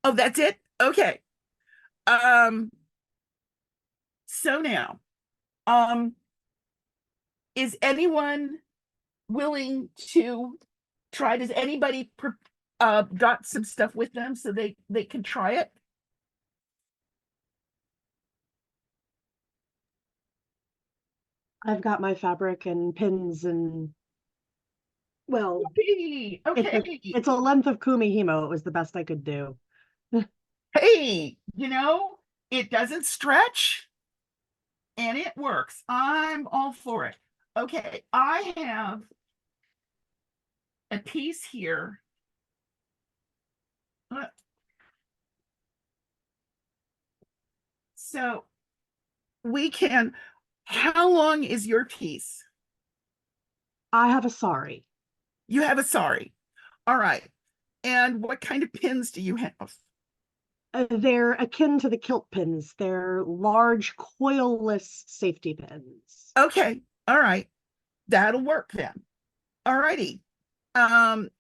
[SPEAKER 1] Oh, that's it? Okay. So now, is anyone willing to try? Does anybody got some stuff with them so they can try it?
[SPEAKER 5] I've got my fabric and pins and, well,
[SPEAKER 1] Okay, okay.
[SPEAKER 5] it's a length of Kumihimo. It was the best I could do.
[SPEAKER 1] Hey, it doesn't stretch and it works. I'm all for it. Okay, I have a piece here. So we can, how long is your piece?
[SPEAKER 5] I have a sari.
[SPEAKER 1] You have a sari. All right. And what kind of pins do you have?
[SPEAKER 5] They're akin to the kilt pins. They're large coilless safety pins.
[SPEAKER 1] Okay. All right. That'll work then. All righty.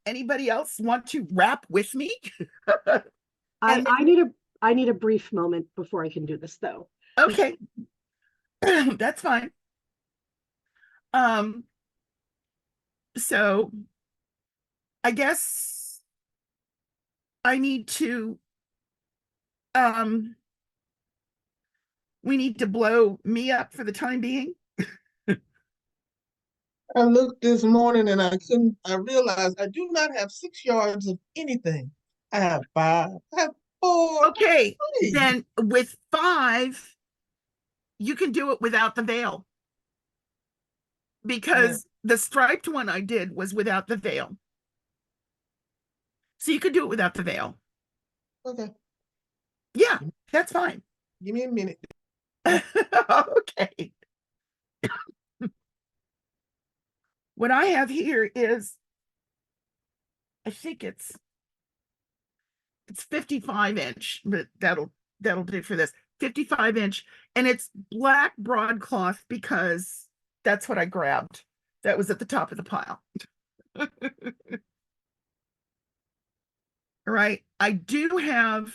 [SPEAKER 1] Anybody else want to wrap with me?
[SPEAKER 5] I need a brief moment before I can do this though.
[SPEAKER 1] Okay. That's fine. So I guess I need to we need to blow me up for the time being.
[SPEAKER 6] I looked this morning and I realized I do not have 6 yards of anything. I have 5, I have 4.
[SPEAKER 1] Okay,
[SPEAKER 6] 3.
[SPEAKER 1] then with 5, you can do it without the veil. Because the striped one I did was without the veil. So you could do it without the veil.
[SPEAKER 6] Okay,
[SPEAKER 1] Yeah, that's fine.
[SPEAKER 6] give me a minute.
[SPEAKER 1] Okay. What I have here is, I think it's 55 inch, but that'll do for this. 55 inch, and it's black broadcloth because that's what I grabbed. That was at the top of the pile. All right. I do have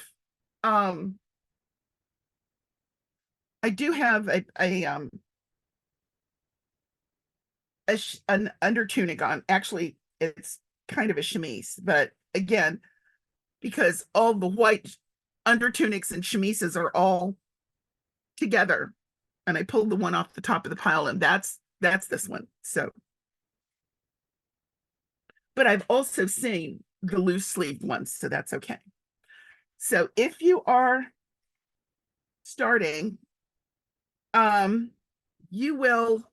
[SPEAKER 1] an under tunic on. Actually, it's kind of a chemise, but again, because all the white under tunics and chemises are all together, and I pulled the one off the top of the pile, and that's this one. So, but I've also seen the loose sleeved ones, so that's okay. So if you are starting, you will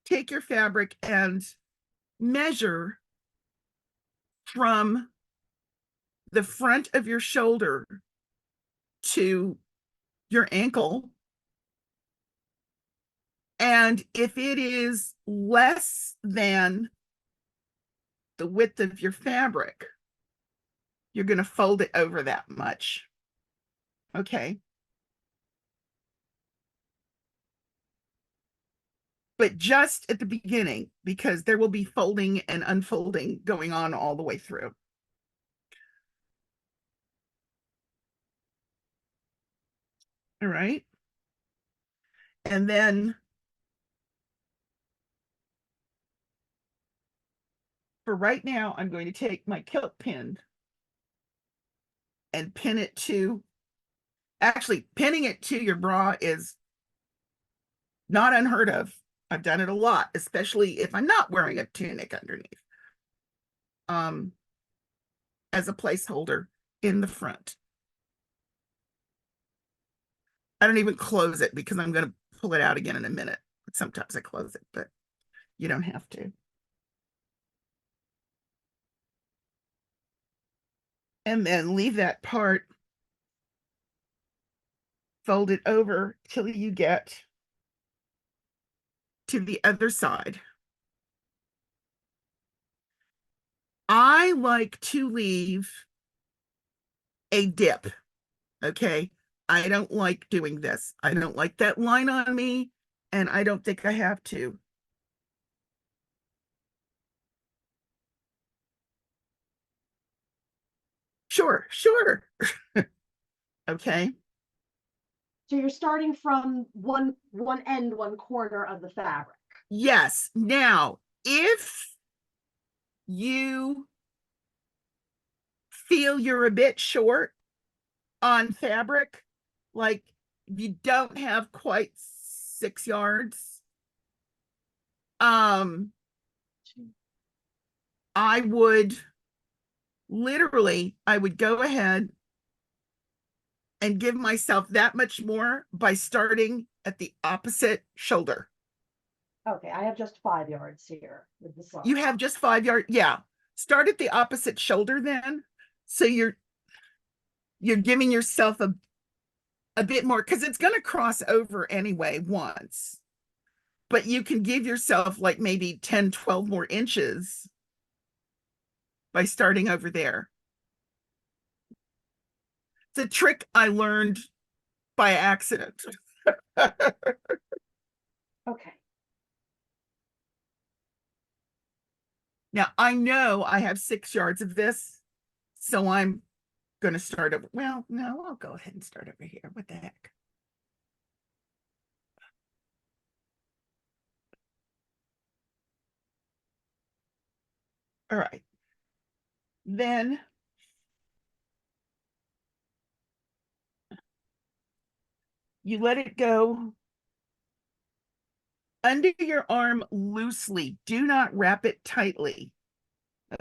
[SPEAKER 1] take your fabric and measure from the front of your shoulder to your ankle. And if it is less than the width of your fabric, you're going to fold it over that much. Okay. But just at the beginning, because there will be folding and unfolding going on all the way through. All right. And then for right now, I'm going to take my kilt pin and pin it to, actually pinning it to your bra is not unheard of. I've done it a lot, especially if I'm not wearing a tunic underneath, as a placeholder in the front. I don't even close it because I'm going to pull it out again in a minute. Sometimes I close it, but you don't have to. And then leave that part, fold it over till you get to the other side. I like to leave a dip, okay? I don't like doing this. I don't like that line on me, and I don't think I have to. Sure. Okay.
[SPEAKER 5] So you're starting from one end, one corner of the fabric.
[SPEAKER 1] Yes. Now, if you feel you're a bit short on fabric, like you don't have quite 6 yards, I would go ahead and give myself that much more by starting at the opposite shoulder.
[SPEAKER 5] Okay, I have just 5 yards here with the side.
[SPEAKER 1] You have just 5 yards. Yeah. Start at the opposite shoulder then. So you're giving yourself a bit more, because it's going to cross over anyway once. But you can give yourself like maybe 10, 12 more inches by starting over there. It's a trick I learned by accident.
[SPEAKER 5] Okay.
[SPEAKER 1] Now, I know I have 6 yards of this, so I'm going to start over. Well, no, I'll go ahead and start over here. What the heck? All right. Then you let it go under your arm loosely. Do not wrap it tightly.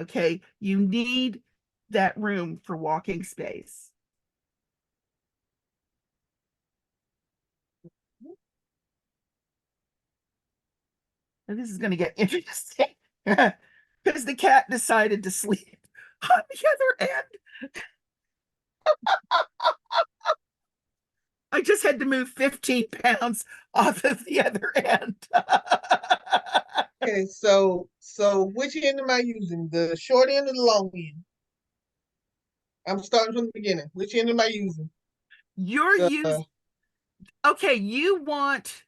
[SPEAKER 1] Okay. You need that room for walking space. And this is going to get interesting because the cat decided to sleep on the other end. I just had to move 15 pounds off of the other end.
[SPEAKER 6] Okay, so which end am I using? The short end or the long end? I'm starting from the beginning. Which end am I using?
[SPEAKER 1] You're
[SPEAKER 6] The
[SPEAKER 1] using, okay, you want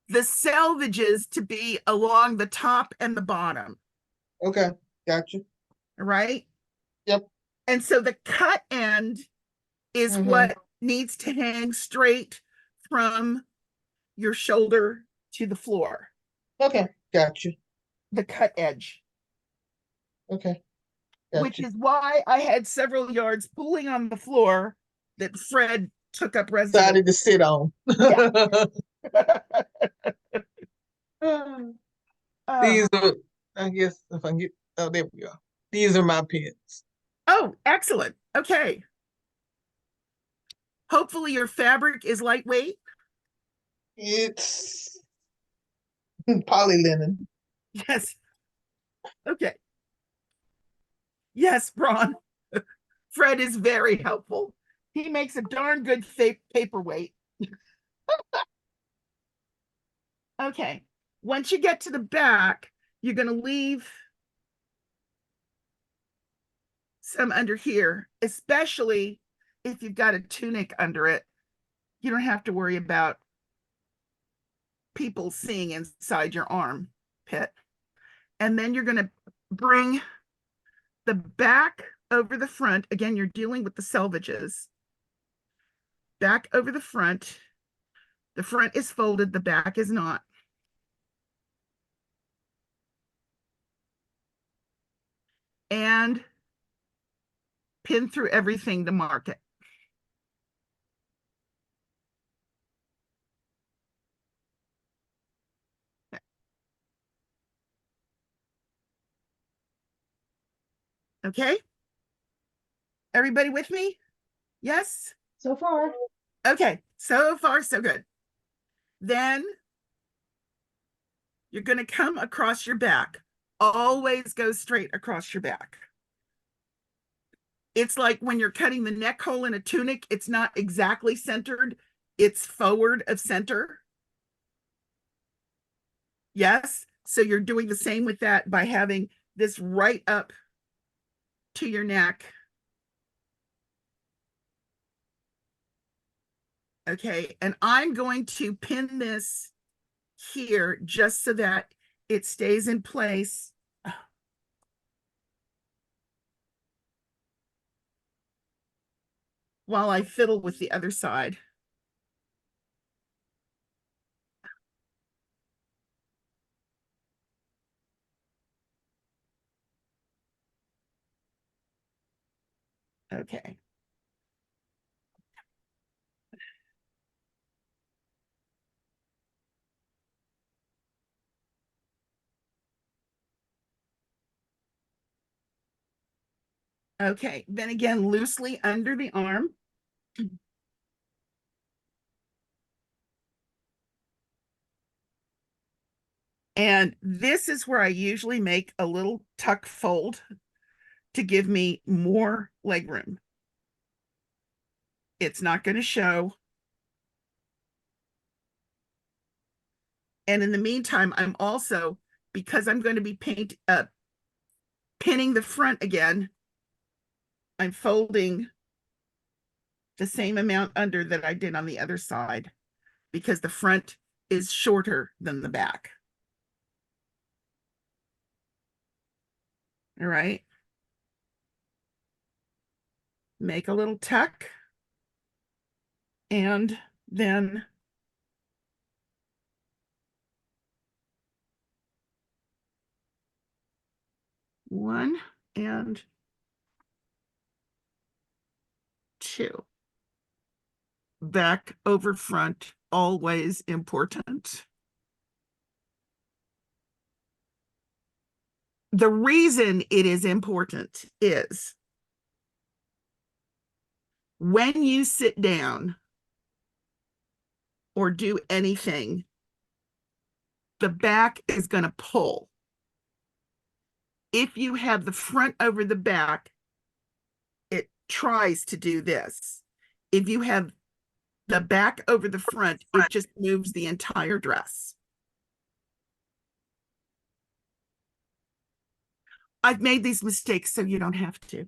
[SPEAKER 1] the selvages to be along the top and the bottom,
[SPEAKER 6] okay, gotcha.
[SPEAKER 1] right?
[SPEAKER 6] Yep.
[SPEAKER 1] And so the cut end is what needs to hang straight from your shoulder to the floor.
[SPEAKER 6] Okay, gotcha.
[SPEAKER 1] The cut edge.
[SPEAKER 6] Okay,
[SPEAKER 1] Which
[SPEAKER 6] gotcha.
[SPEAKER 1] is why I had several yards pooling on the floor that Fred took up residence.
[SPEAKER 6] Decided to sit on. These are, I guess, if I can get, oh, there we go. These are my pins.
[SPEAKER 1] Oh, excellent. Okay. Hopefully your fabric is lightweight.
[SPEAKER 6] It's polylinen.
[SPEAKER 1] Yes. Okay. Yes, Braun. Fred is very helpful. He makes a darn good paperweight. Okay. Once you get to the back, you're going to leave some under here, especially if you've got a tunic under it. You don't have to worry about people seeing inside your armpit. And then you're going to bring the back over the front. Again, you're dealing with the selvages. back over the front. The front is folded, the back is not. And pin through everything to mark it. Okay. Everybody with me? Yes?
[SPEAKER 5] So far.
[SPEAKER 1] Okay, so far so good. Then you're going to come across your back. Always go straight across your back. It's like when you're cutting the neck hole in a tunic, it's not exactly centered, it's forward of center. Yes, so you're doing the same with that by having this right up to your neck. Okay, and I'm going to pin this here just so that it stays in place. While I fiddle with the other side. Okay. Okay, then again, loosely under the arm. And this is where I usually make a little tuck fold to give me more leg room. It's not going to show. And in the meantime, I'm also, because I'm going to be pinning the front again, I'm folding the same amount under that I did on the other side because the front is shorter than the back. All right. Make a little tuck. And then one and two. Back over front, always important. The reason it is important is when you sit down or do anything, the back is going to pull. If you have the front over the back, it tries to do this. If you have the back over the front, it just moves the entire dress. I've made these mistakes so you don't have to.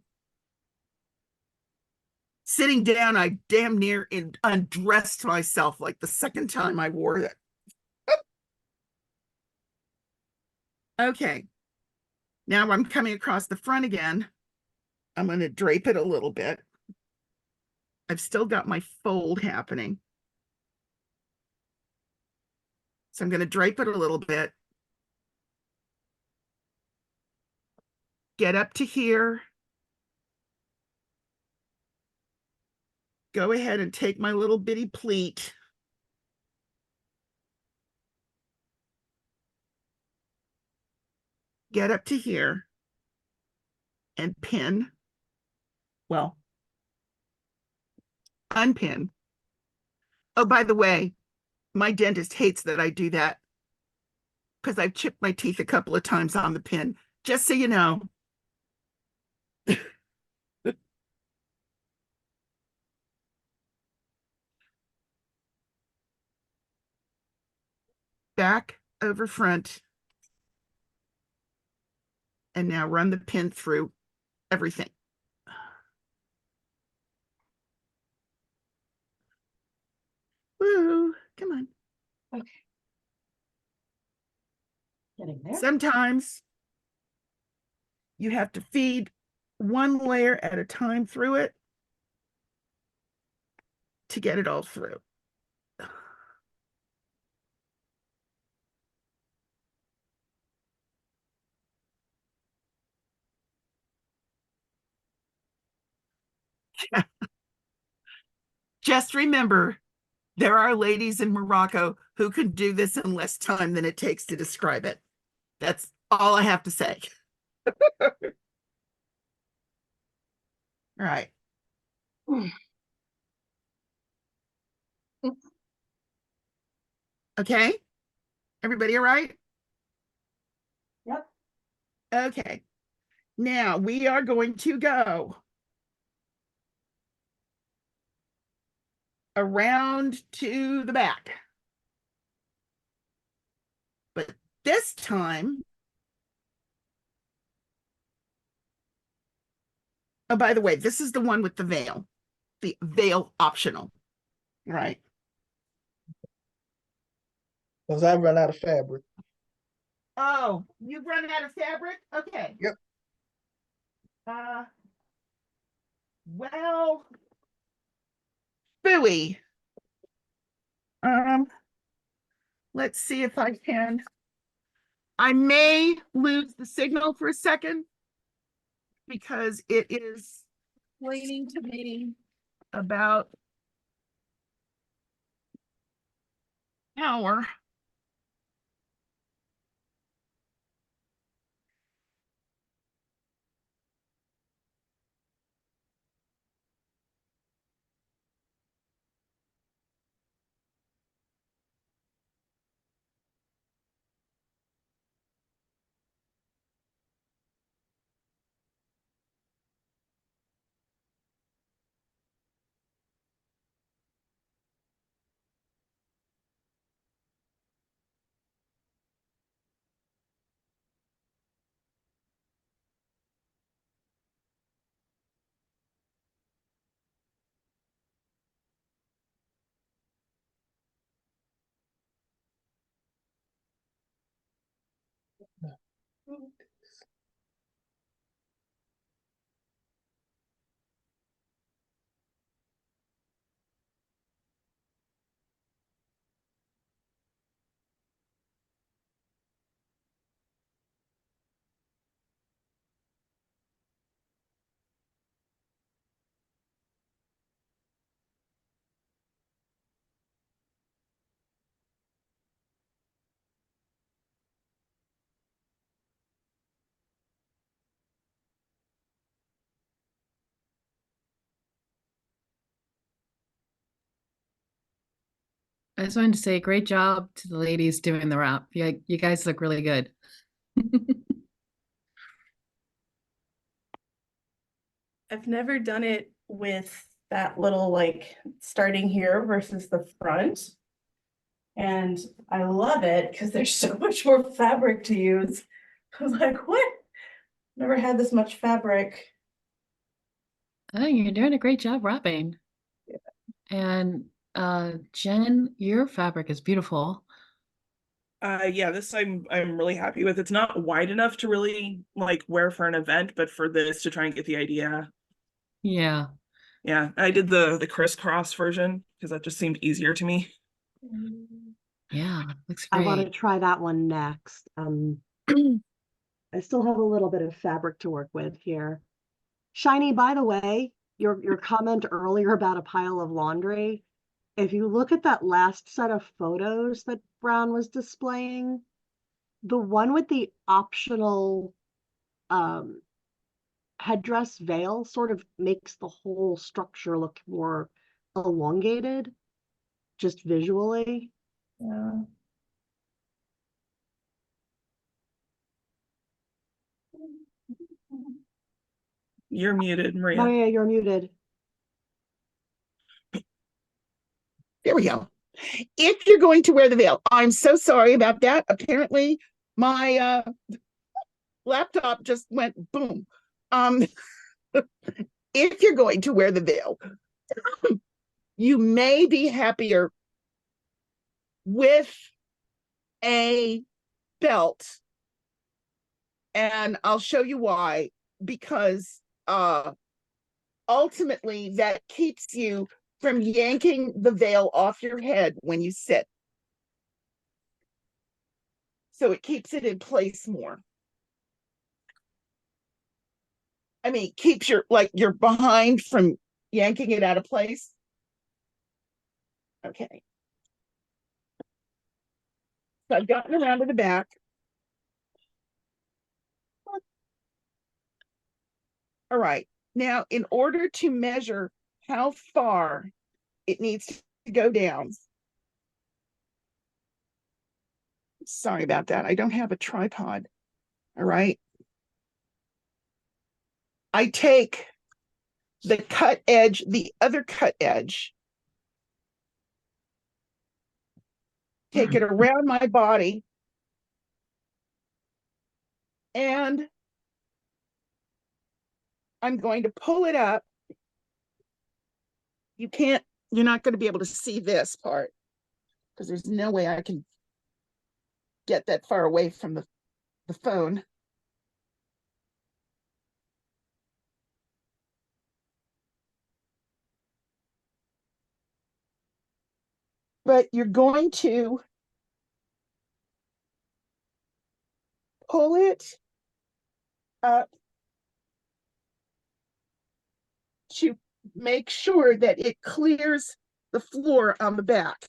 [SPEAKER 1] Sitting down, I damn near undressed myself like the second time I wore it. Okay. Now I'm coming across the front again. I'm going to drape it a little bit. I've still got my fold happening. So I'm going to drape it a little bit. Get up to here. Go ahead and take my little bitty pleat. Get up to here and pin. Well, unpin. Oh, by the way, my dentist hates that I do that because I've chipped my teeth a couple of times on the pin, just so you know. Back over front. And now run the pin through everything. Woo, come on.
[SPEAKER 5] Okay. Getting there.
[SPEAKER 1] Sometimes you have to feed one layer at a time through it to get it all through. Just remember, there are ladies in Morocco who can do this in less time than it takes to describe it. That's all I have to say. All right. Okay. Everybody all right?
[SPEAKER 5] Yep.
[SPEAKER 1] Okay. Now we are going to go around to the back. But this time, oh, by the way, this is the one with the veil optional, right?
[SPEAKER 6] Because I run out of fabric.
[SPEAKER 1] Oh, you've run out of fabric? Okay.
[SPEAKER 6] Yep.
[SPEAKER 1] Well, phooey. Let's see if I may lose the signal for a second because it is explaining to me about hour.
[SPEAKER 3] I just wanted to say great job to the ladies doing the wrap. You guys look really good.
[SPEAKER 7] I've never done it with that little like starting here versus the front. And I love it because there's so much more fabric to use. I was like, what? Never had this much fabric.
[SPEAKER 3] Oh, you're doing a great job wrapping.
[SPEAKER 7] Yeah.
[SPEAKER 3] And Jen, your fabric is beautiful.
[SPEAKER 8] Yeah, this I'm really happy with. It's not wide enough to really like wear for an event, but for this to try and get the idea.
[SPEAKER 3] Yeah.
[SPEAKER 8] Yeah, I did the crisscross version because that just seemed easier to me.
[SPEAKER 3] Yeah, looks
[SPEAKER 5] I want to
[SPEAKER 3] great.
[SPEAKER 5] try that one next. I still have a little bit of fabric to work with here. Shiny, by the way, your comment earlier about a pile of laundry, if you look at that last set of photos that Brown was displaying, the one with the optional headdress veil sort of makes the whole structure look more elongated, just visually.
[SPEAKER 7] Yeah.
[SPEAKER 8] You're muted, Maria.
[SPEAKER 5] Maria, you're muted.
[SPEAKER 1] There we go. If you're going to wear the veil, I'm so sorry about that. Apparently, my laptop just went boom. If you're going to wear the veil, you may be happier with a belt. And I'll show you why, because ultimately that keeps you from yanking the veil off your head when you sit. So it keeps it in place more. I mean, keeps your behind from yanking it out of place. Okay. So I've gotten around to the back. All right. Now, in order to measure how far it needs to go down. Sorry about that. I don't have a tripod. All right. I take the cut edge, the other cut edge, take it around my body, and I'm going to pull it up. You're not going to be able to see this part because there's no way I can get that far away from the phone. But you're going to pull it up to make sure that it clears the floor on the back.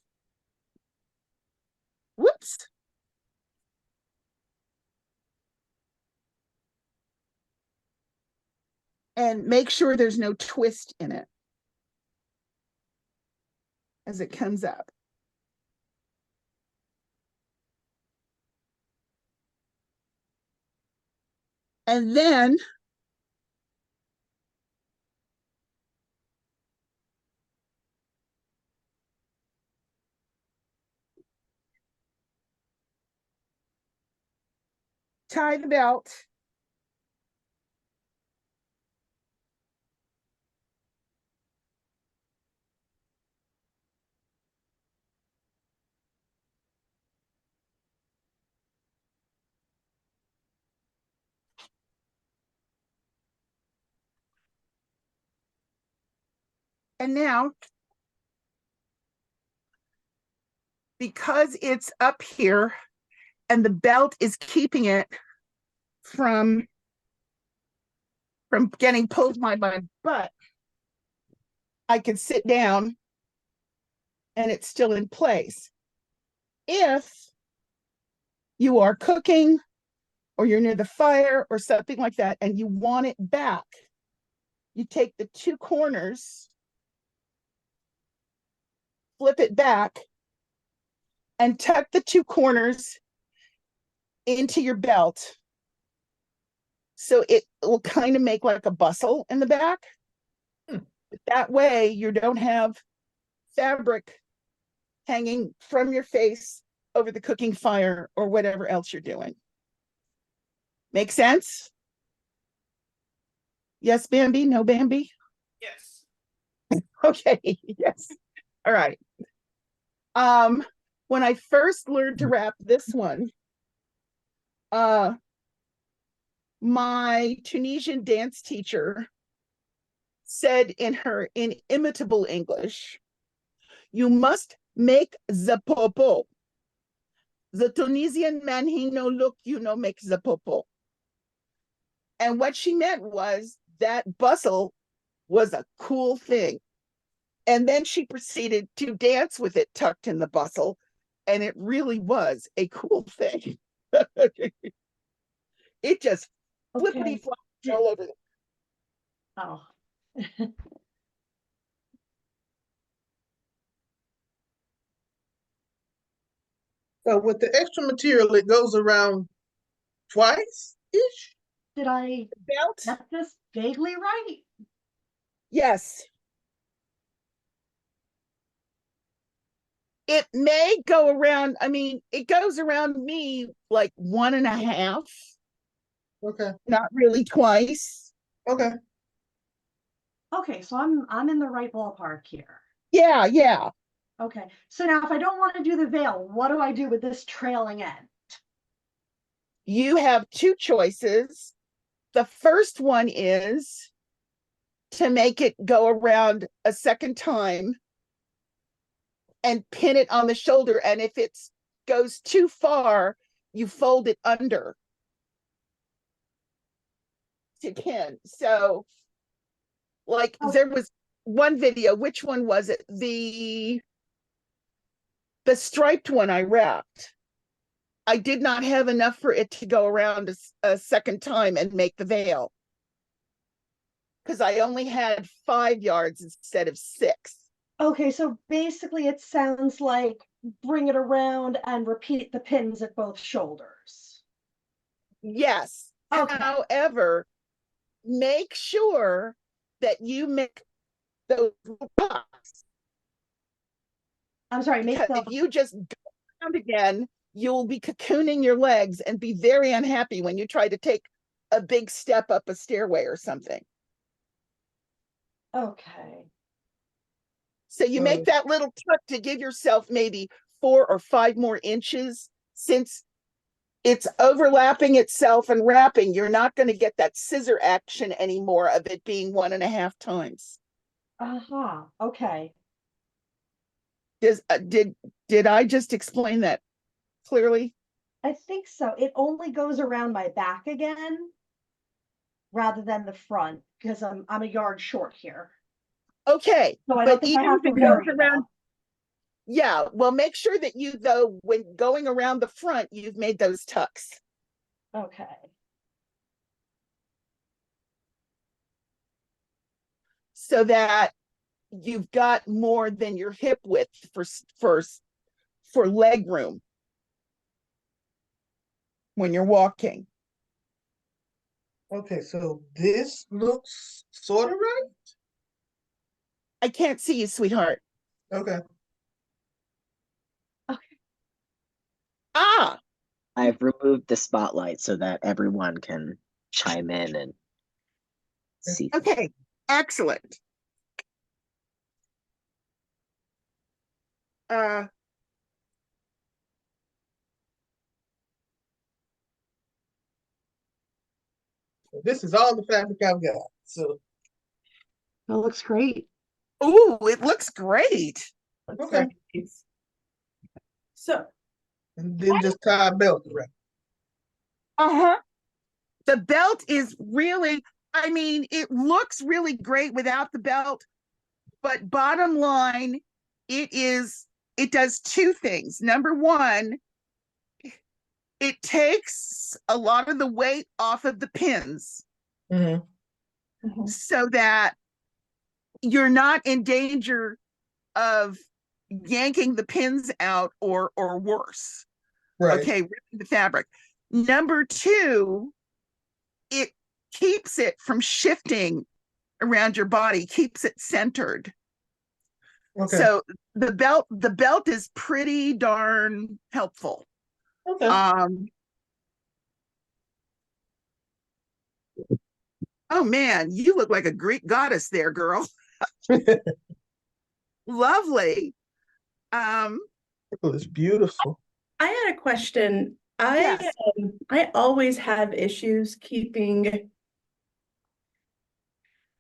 [SPEAKER 1] Whoops. And make sure there's no twist in it as it comes up. And then tie the belt. And now, because it's up here and the belt is keeping it from getting pulled by my butt, I can sit down and it's still in place. If you are cooking or you're near the fire or something like that and you want it back, you take the two corners, flip it back, and tuck the two corners into your belt. So it will kind of make like a bustle in the back. That way you don't have fabric hanging from your face over the cooking fire or whatever else you're doing. Make sense? Yes, Bambi? No, Bambi?
[SPEAKER 8] Yes.
[SPEAKER 1] Okay, yes. All right. When I first learned to wrap this one, my Tunisian dance teacher said in her inimitable English, you must make the popo. The Tunisian man, he no look, you know, make the popo. And what she meant was that bustle was a cool thing. And then she proceeded to dance with it tucked in the bustle. And it really was a cool thing. It just flippity flop all over.
[SPEAKER 5] Oh.
[SPEAKER 6] So with the extra material, it goes around twice-ish?
[SPEAKER 5] Did I
[SPEAKER 1] Belt?
[SPEAKER 5] get this vaguely right?
[SPEAKER 1] Yes. It may go around, I mean, it goes around me like 1.5.
[SPEAKER 6] Okay,
[SPEAKER 1] Not really twice.
[SPEAKER 6] okay.
[SPEAKER 5] Okay, so I'm in the right ballpark here.
[SPEAKER 1] Yeah, yeah.
[SPEAKER 5] Okay, so now if I don't want to do the veil, what do I do with this trailing end?
[SPEAKER 1] You have two choices. The first one is to make it go around a second time and pin it on the shoulder. And if it goes too far, you fold it under to pin. So like there was one video, which one was it? The striped one I wrapped. I did not have enough for it to go around a second time and make the veil, because I only had 5 yards instead of 6.
[SPEAKER 5] Okay, so basically it sounds like bring it around and repeat the pins at both shoulders.
[SPEAKER 1] Yes.
[SPEAKER 5] Okay.
[SPEAKER 1] However, make sure that you make those tucks.
[SPEAKER 5] I'm sorry, make
[SPEAKER 1] Because
[SPEAKER 5] the
[SPEAKER 1] if you just go around again, you'll be cocooning your legs and be very unhappy when you try to take a big step up a stairway or something.
[SPEAKER 5] okay.
[SPEAKER 1] So you make that little tuck to give yourself maybe 4 or 5 more inches. Since it's overlapping itself and wrapping, you're not going to get that scissor action anymore of it being 1.5 times.
[SPEAKER 5] Uh-huh. Okay.
[SPEAKER 1] Did I just explain that clearly?
[SPEAKER 5] I think so. It only goes around my back again rather than the front because I'm a yard short here.
[SPEAKER 1] Okay,
[SPEAKER 5] So I don't
[SPEAKER 1] but
[SPEAKER 5] think I
[SPEAKER 1] even
[SPEAKER 5] have
[SPEAKER 1] if
[SPEAKER 5] to
[SPEAKER 1] it goes
[SPEAKER 5] worry
[SPEAKER 1] around,
[SPEAKER 5] about.
[SPEAKER 1] yeah, well, make sure that you, though, when going around the front, you've made those tucks.
[SPEAKER 5] Okay.
[SPEAKER 1] So that you've got more than your hip width for leg room when you're walking.
[SPEAKER 6] Okay, so this looks sort of right.
[SPEAKER 1] I can't see you, sweetheart.
[SPEAKER 6] Okay.
[SPEAKER 1] Ah,
[SPEAKER 2] I've removed the spotlight so that everyone can chime in and see.
[SPEAKER 1] okay, excellent.
[SPEAKER 6] This is all the fabric I've got. So
[SPEAKER 5] That looks great.
[SPEAKER 1] Ooh, it looks great.
[SPEAKER 6] okay.
[SPEAKER 7] So
[SPEAKER 6] And then just tie a belt around.
[SPEAKER 1] Uh-huh. The belt is really, I mean, it looks really great without the belt, but bottom line, it does 2 things. Number one, it takes a lot of the weight off of the pins so that you're not in danger of yanking the pins out or worse.
[SPEAKER 6] Right.
[SPEAKER 1] Okay, ripping the fabric. Number 2, it keeps it from shifting around your body, keeps it centered.
[SPEAKER 6] Okay.
[SPEAKER 1] So the belt is pretty darn helpful.
[SPEAKER 6] Okay.
[SPEAKER 1] Oh man, you look like a Greek goddess there, girl. Lovely.
[SPEAKER 6] It's beautiful.
[SPEAKER 7] I had a question.
[SPEAKER 1] Yes.
[SPEAKER 7] I always have issues keeping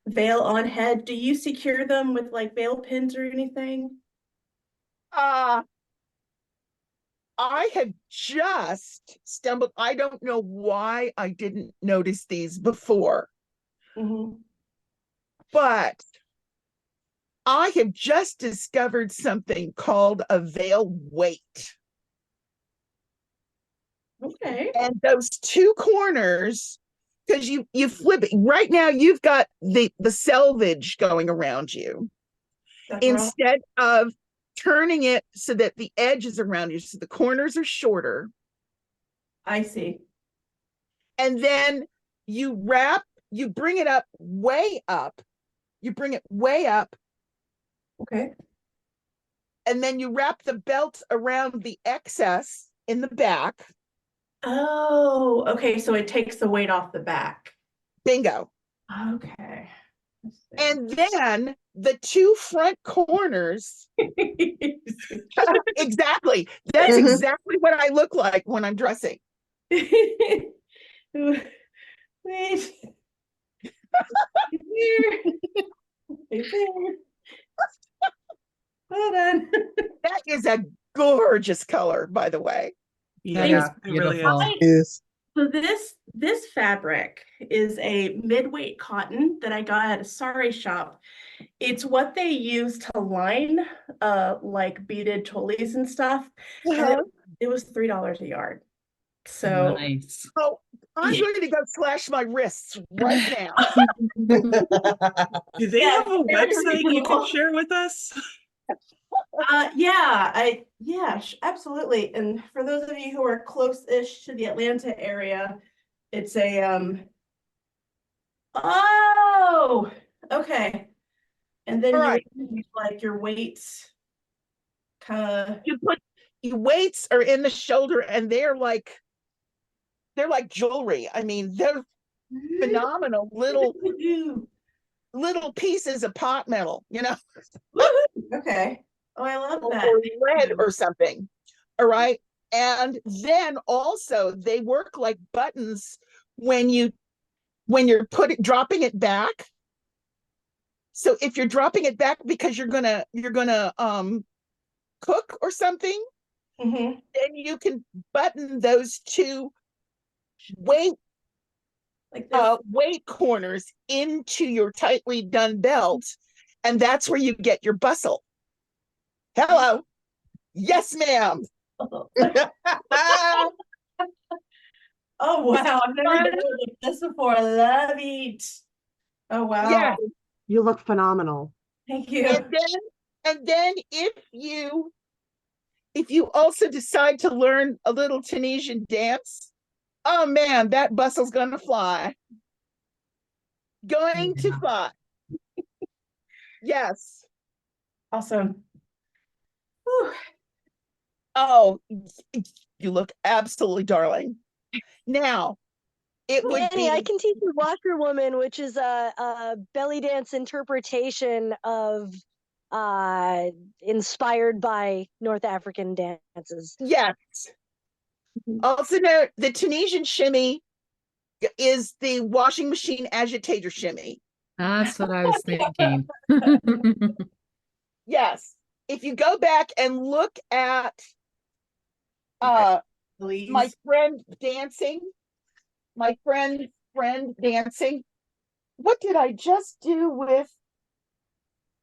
[SPEAKER 7] veil on head. Do you secure them with like veil pins or anything?
[SPEAKER 1] I have just stumbled. I don't know why I didn't notice these before, but I have just discovered something called a veil weight.
[SPEAKER 7] Okay.
[SPEAKER 1] And those 2 corners, because you flip it right now, you've got the selvage going around you.
[SPEAKER 7] That's wrong.
[SPEAKER 1] Instead of turning it so that the edge is around you, so the corners are shorter.
[SPEAKER 7] I see.
[SPEAKER 1] And then you bring it up way up. You bring it way up.
[SPEAKER 7] Okay.
[SPEAKER 1] And then you wrap the belt around the excess in the back.
[SPEAKER 7] Oh, okay. So it takes the weight off the back.
[SPEAKER 1] Bingo.
[SPEAKER 7] Okay.
[SPEAKER 1] And then the 2 front corners. Exactly. That's exactly what I look like when I'm dressing.
[SPEAKER 7] Wait. Here. Well done.
[SPEAKER 1] That is a gorgeous color, by the way.
[SPEAKER 3] That
[SPEAKER 8] Yeah,
[SPEAKER 3] is
[SPEAKER 8] it really
[SPEAKER 3] beautiful.
[SPEAKER 8] is.
[SPEAKER 6] Yes.
[SPEAKER 7] So this fabric is a mid-weight cotton that I got at a sari shop. It's what they use to line like beaded tules and stuff. And it was $3 a yard. So
[SPEAKER 3] Nice.
[SPEAKER 1] Oh, I'm
[SPEAKER 7] Yeah.
[SPEAKER 1] going to go slash my wrists right now.
[SPEAKER 8] Do they
[SPEAKER 7] Yeah,
[SPEAKER 8] have a
[SPEAKER 7] very
[SPEAKER 8] website you
[SPEAKER 7] reasonable.
[SPEAKER 8] can share with us?
[SPEAKER 7] Absolutely. And for those of you who are close-ish to the Atlanta area, it's a oh, okay. And then
[SPEAKER 1] All
[SPEAKER 7] you
[SPEAKER 1] right.
[SPEAKER 7] use, like your weights kind of
[SPEAKER 1] You put your weights are in the shoulder, and they're like jewelry. I mean, they're phenomenal little pieces of pot metal,
[SPEAKER 7] okay. Oh, I love
[SPEAKER 1] or
[SPEAKER 7] that.
[SPEAKER 1] lead or something. All right. And then also they work like buttons when you're dropping it back. So if you're dropping it back because you're gonna cook or something,
[SPEAKER 7] Mhm.
[SPEAKER 1] then you can button those two weight
[SPEAKER 7] Like this.
[SPEAKER 1] weight corners into your tightly done belt, and that's where you get your bustle. Hello. Yes, ma'am.
[SPEAKER 7] Oh wow, I've never done it like this before. I love it. Oh wow.
[SPEAKER 1] Yeah.
[SPEAKER 5] You look phenomenal.
[SPEAKER 7] Thank you.
[SPEAKER 1] And then if you also decide to learn a little Tunisian dance, oh man, that bustle's gonna fly. Going to fly. Yes.
[SPEAKER 7] Awesome. Whew.
[SPEAKER 1] Oh, you look absolutely darling. Now, it would
[SPEAKER 4] Annie,
[SPEAKER 1] be
[SPEAKER 4] I can teach you Washerwoman, which is a belly dance interpretation of inspired by North African dances.
[SPEAKER 1] yes. Also, the Tunisian shimmy is the washing machine agitator shimmy.
[SPEAKER 3] That's what I was thinking.
[SPEAKER 1] Yes. If you go back and look at my
[SPEAKER 7] Please.
[SPEAKER 1] friend dancing, what did I just do with?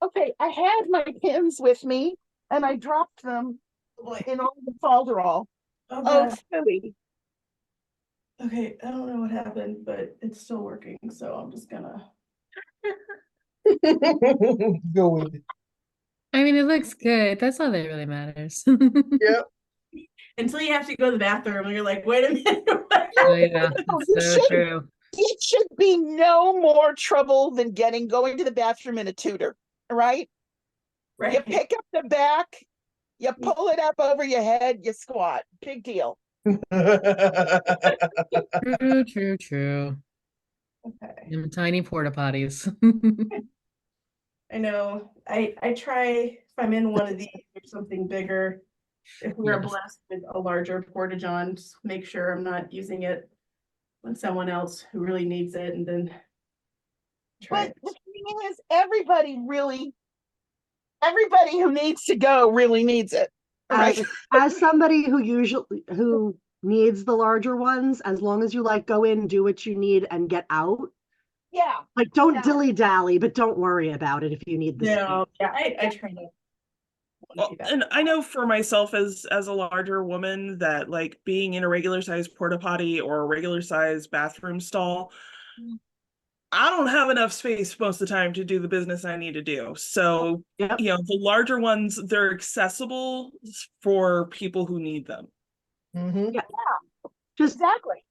[SPEAKER 1] Okay, I had my pins with me and I dropped them in all the folderol.
[SPEAKER 7] Oh,
[SPEAKER 1] Oh,
[SPEAKER 7] God.
[SPEAKER 1] silly.
[SPEAKER 7] Okay, I don't know what happened, but it's still working, so I'm just gonna.
[SPEAKER 6] Go with it.
[SPEAKER 3] I mean, it looks good. That's all that really matters.
[SPEAKER 6] Yep.
[SPEAKER 7] Until you have to go to the bathroom and you're like, wait a minute.
[SPEAKER 3] Oh, yeah,
[SPEAKER 1] No,
[SPEAKER 3] it's so true.
[SPEAKER 1] It should be no more trouble than going to the bathroom in a tutor, right? You
[SPEAKER 7] Right.
[SPEAKER 1] pick up the back, you pull it up over your head, you squat. Big deal.
[SPEAKER 3] True, true, true.
[SPEAKER 7] Okay.
[SPEAKER 3] Them tiny porta potties.
[SPEAKER 7] I know. I try if I'm in one of these or something bigger. If we're
[SPEAKER 3] Yes.
[SPEAKER 7] blessed with a larger porta john, just make sure I'm not using it when someone else who really needs it, and then try
[SPEAKER 1] But
[SPEAKER 7] it.
[SPEAKER 1] the thing is, everybody who needs to go really needs it. Right?
[SPEAKER 5] As somebody who needs the larger ones, as long as you like go in, do what you need, and get out.
[SPEAKER 1] Yeah.
[SPEAKER 5] Like don't
[SPEAKER 1] Yeah.
[SPEAKER 5] dilly-dally, but don't worry about it if you need the
[SPEAKER 7] No,
[SPEAKER 5] space.
[SPEAKER 7] yeah, I try to.
[SPEAKER 8] Well, and I know for myself as a larger woman that like being in a regular size porta potty or a regular size bathroom stall, I don't have enough space most of the time to do the business I need to do. So,
[SPEAKER 5] Yep.
[SPEAKER 8] the larger ones, they're accessible for people who need them.
[SPEAKER 6] Mhm.
[SPEAKER 5] Yeah. Just
[SPEAKER 1] Exactly.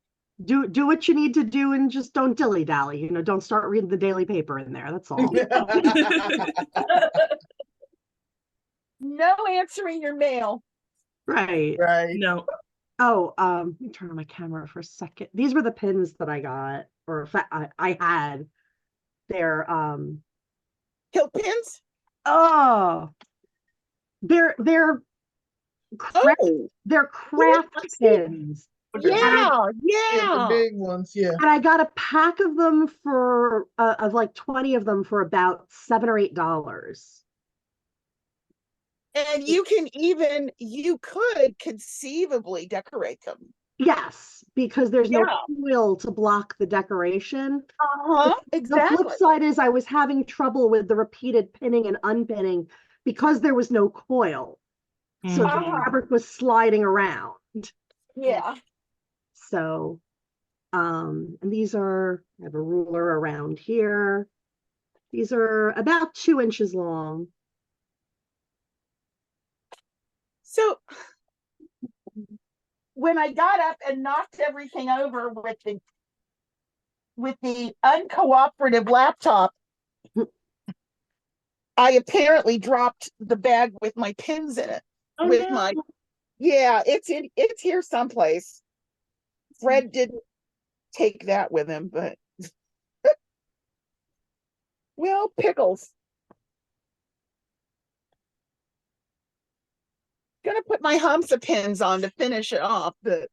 [SPEAKER 5] do what you need to do and just don't dilly-dally. Don't start reading the daily paper in there. That's all.
[SPEAKER 1] No answering your mail.
[SPEAKER 5] Right.
[SPEAKER 6] Right.
[SPEAKER 5] Oh, let me turn on my camera for a second. These were the pins that I got, or in fact, I had. They're
[SPEAKER 1] Kilt pins?
[SPEAKER 5] they're craft,
[SPEAKER 1] Oh,
[SPEAKER 5] they're craft pins.
[SPEAKER 1] yeah,
[SPEAKER 6] Yeah, the
[SPEAKER 1] yeah.
[SPEAKER 6] big ones, yeah.
[SPEAKER 5] And I got a pack of them for of like 20 of them for about $7 or $8.
[SPEAKER 1] And you could conceivably decorate them.
[SPEAKER 5] Yes, because there's no
[SPEAKER 1] Yeah.
[SPEAKER 5] coil to block the decoration.
[SPEAKER 1] Uh-huh,
[SPEAKER 5] The
[SPEAKER 1] exactly.
[SPEAKER 5] flip side is I was having trouble with the repeated pinning and unpinning because there was no coil. So the
[SPEAKER 1] Uh-huh.
[SPEAKER 5] fabric was sliding around.
[SPEAKER 1] Yeah.
[SPEAKER 5] So, and these are, I have a ruler around here. These are about 2 inches long.
[SPEAKER 1] So when I got up and knocked everything over with the uncooperative laptop, I apparently dropped the bag with my pins in it.
[SPEAKER 7] Oh,
[SPEAKER 1] with
[SPEAKER 7] no.
[SPEAKER 1] my Yeah, it's here someplace. Fred didn't take that with him, but well, pickles. Gonna put my humps of pins on to finish it off, but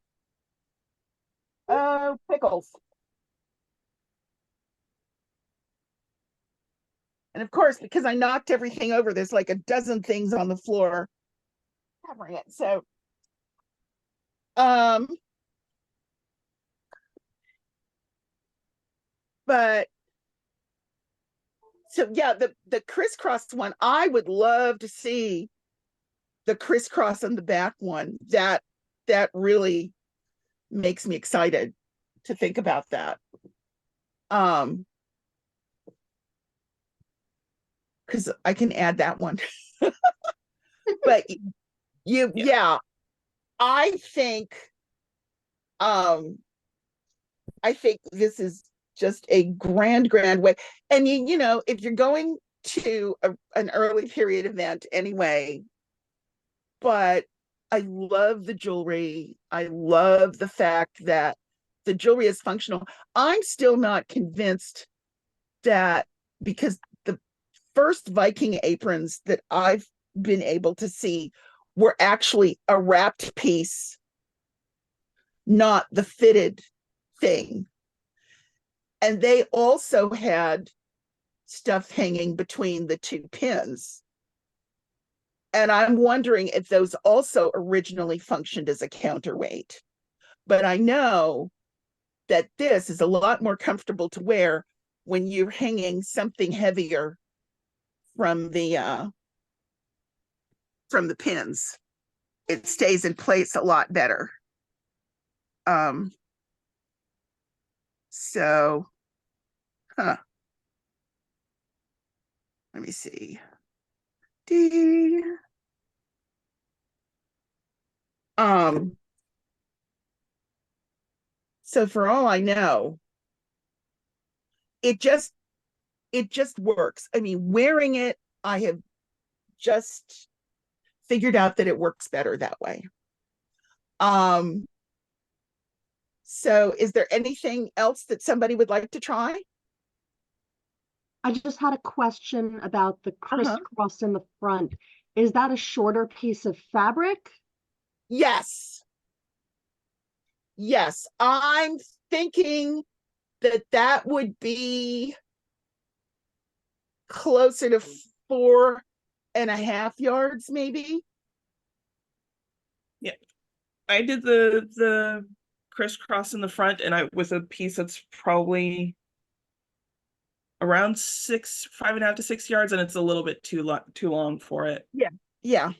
[SPEAKER 1] oh, pickles. And of course, because I knocked everything over, there's like a dozen things on the floor covering it. So but so yeah, the crisscross one, I would love to see the crisscross on the back one. That really makes me excited to think about that. Because I can add that one. But yeah, I think this is just a grand way. And you know, if you're going to an early period event anyway, but I love the jewelry. I love the fact that the jewelry is functional. I'm still not convinced that, because the first Viking aprons that I've been able to see were actually a wrapped piece, not the fitted thing. And they also had stuff hanging between the two pins. And I'm wondering if those also originally functioned as a counterweight. But I know that this is a lot more comfortable to wear when you're hanging something heavier from the pins. It stays in place a lot better. So, let me see. So for all I know, it just works. I mean, wearing it, I have just figured out that it works better that way. So is there anything else that somebody would like to try?
[SPEAKER 5] I just had a question about the crisscross in the front. Is that a shorter piece of fabric?
[SPEAKER 1] Yes. Yes, I'm thinking that would be closer to 4.5 yards, maybe.
[SPEAKER 8] Yeah, I did the crisscross in the front, and I with a piece that's probably around 5.5 to 6 yards, and it's a little bit too long for it.
[SPEAKER 1] Yeah.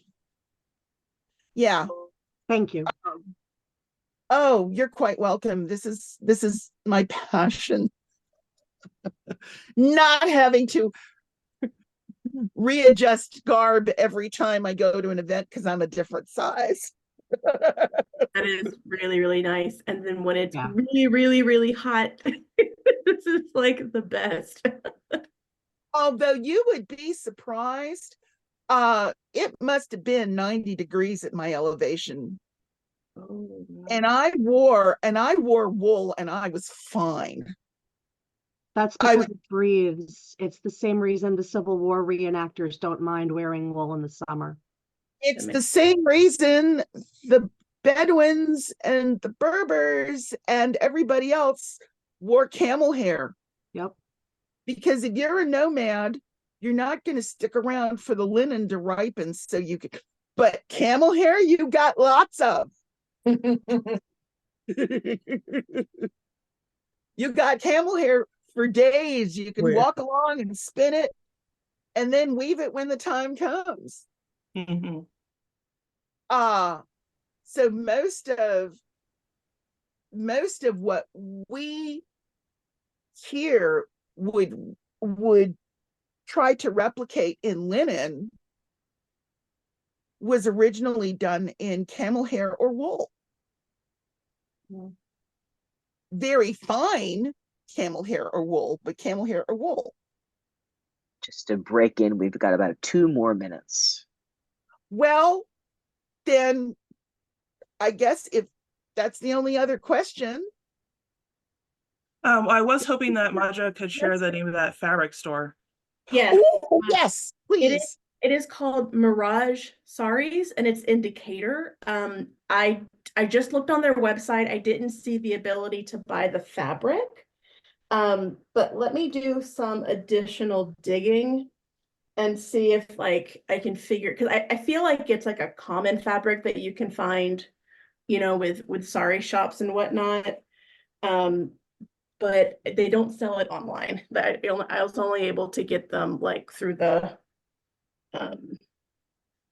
[SPEAKER 5] Thank you.
[SPEAKER 1] Oh, you're quite welcome. This is my passion. Not having to readjust garb every time I go to an event because I'm a different size.
[SPEAKER 7] That is really, really nice. And then when it's really, really, really hot, this is like the best.
[SPEAKER 1] Although you would be surprised, it must have been 90 degrees at my elevation.
[SPEAKER 7] Oh, wow.
[SPEAKER 1] And I wore wool and I was fine.
[SPEAKER 5] That's because it breathes. It's the same reason the Civil War reenactors don't mind wearing wool in the summer.
[SPEAKER 1] It's the same reason the Bedouins and the Berbers and everybody else wore camel hair.
[SPEAKER 5] Yep.
[SPEAKER 1] Because if you're a nomad you're not going to stick around for the linen to ripen so you can, but camel hair you got lots of. You got camel hair for days. You can
[SPEAKER 6] Where?
[SPEAKER 1] walk along and spin it and then weave it when the time comes.
[SPEAKER 8] Mhm.
[SPEAKER 1] So most of what we here would try to replicate in linen was originally done in camel hair or wool. Very fine camel hair or wool, but camel hair or wool.
[SPEAKER 2] Just to break in, we've got about 2 more minutes.
[SPEAKER 1] Well, then I guess if that's the only other question.
[SPEAKER 8] I was hoping that Maja could share the name of that fabric store.
[SPEAKER 7] Yes.
[SPEAKER 1] Oh, yes, please.
[SPEAKER 7] It is called Mirage Saris, and it's in Decatur. I just looked on their website. I didn't see the ability to buy the fabric. But let me do some additional digging and see if like I can figure, because I feel like it's like a common fabric that you can find, you know, with sari shops and whatnot. But they don't sell it online. But I was only able to get them like through the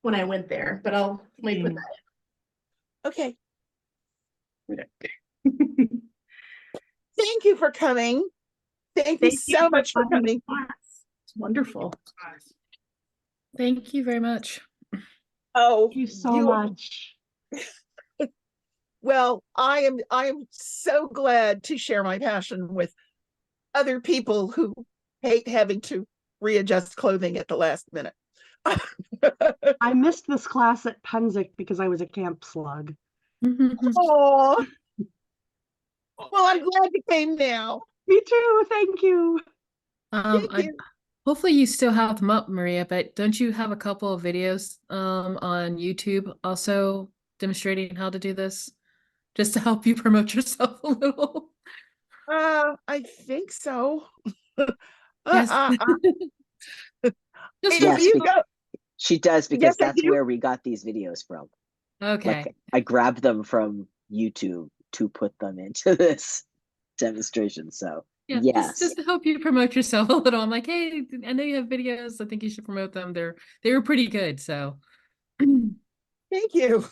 [SPEAKER 7] when I went there. But let me put that
[SPEAKER 1] Okay.
[SPEAKER 7] in.
[SPEAKER 1] Thank you for coming. Thank you so much for coming.
[SPEAKER 7] It's wonderful.
[SPEAKER 3] Thank you very much.
[SPEAKER 1] Oh,
[SPEAKER 5] Thank you so much.
[SPEAKER 1] Well, I am so glad to share my passion with other people who hate having to readjust clothing at the last minute.
[SPEAKER 5] I missed this class at Penzic because I was a camp slug.
[SPEAKER 1] Oh, well, I'm glad you came now.
[SPEAKER 5] Me too. Thank you.
[SPEAKER 1] Thank you.
[SPEAKER 3] Hopefully you still have them up, Maria, but don't you have a couple of videos on YouTube also demonstrating how to do this? Just to help you promote yourself a little.
[SPEAKER 1] I think so.
[SPEAKER 3] Yes. Just
[SPEAKER 2] Yes,
[SPEAKER 1] you go.
[SPEAKER 2] she does, because
[SPEAKER 1] Yes, I
[SPEAKER 2] that's
[SPEAKER 1] do.
[SPEAKER 2] where we got these videos from.
[SPEAKER 3] Okay.
[SPEAKER 2] Like, I grabbed them from YouTube to put them into this demonstration. So
[SPEAKER 3] Yeah,
[SPEAKER 2] yes.
[SPEAKER 3] just to help you promote yourself a little. I'm like, hey, I know you have videos. I think you should promote them. They were pretty good. So
[SPEAKER 1] Thank you.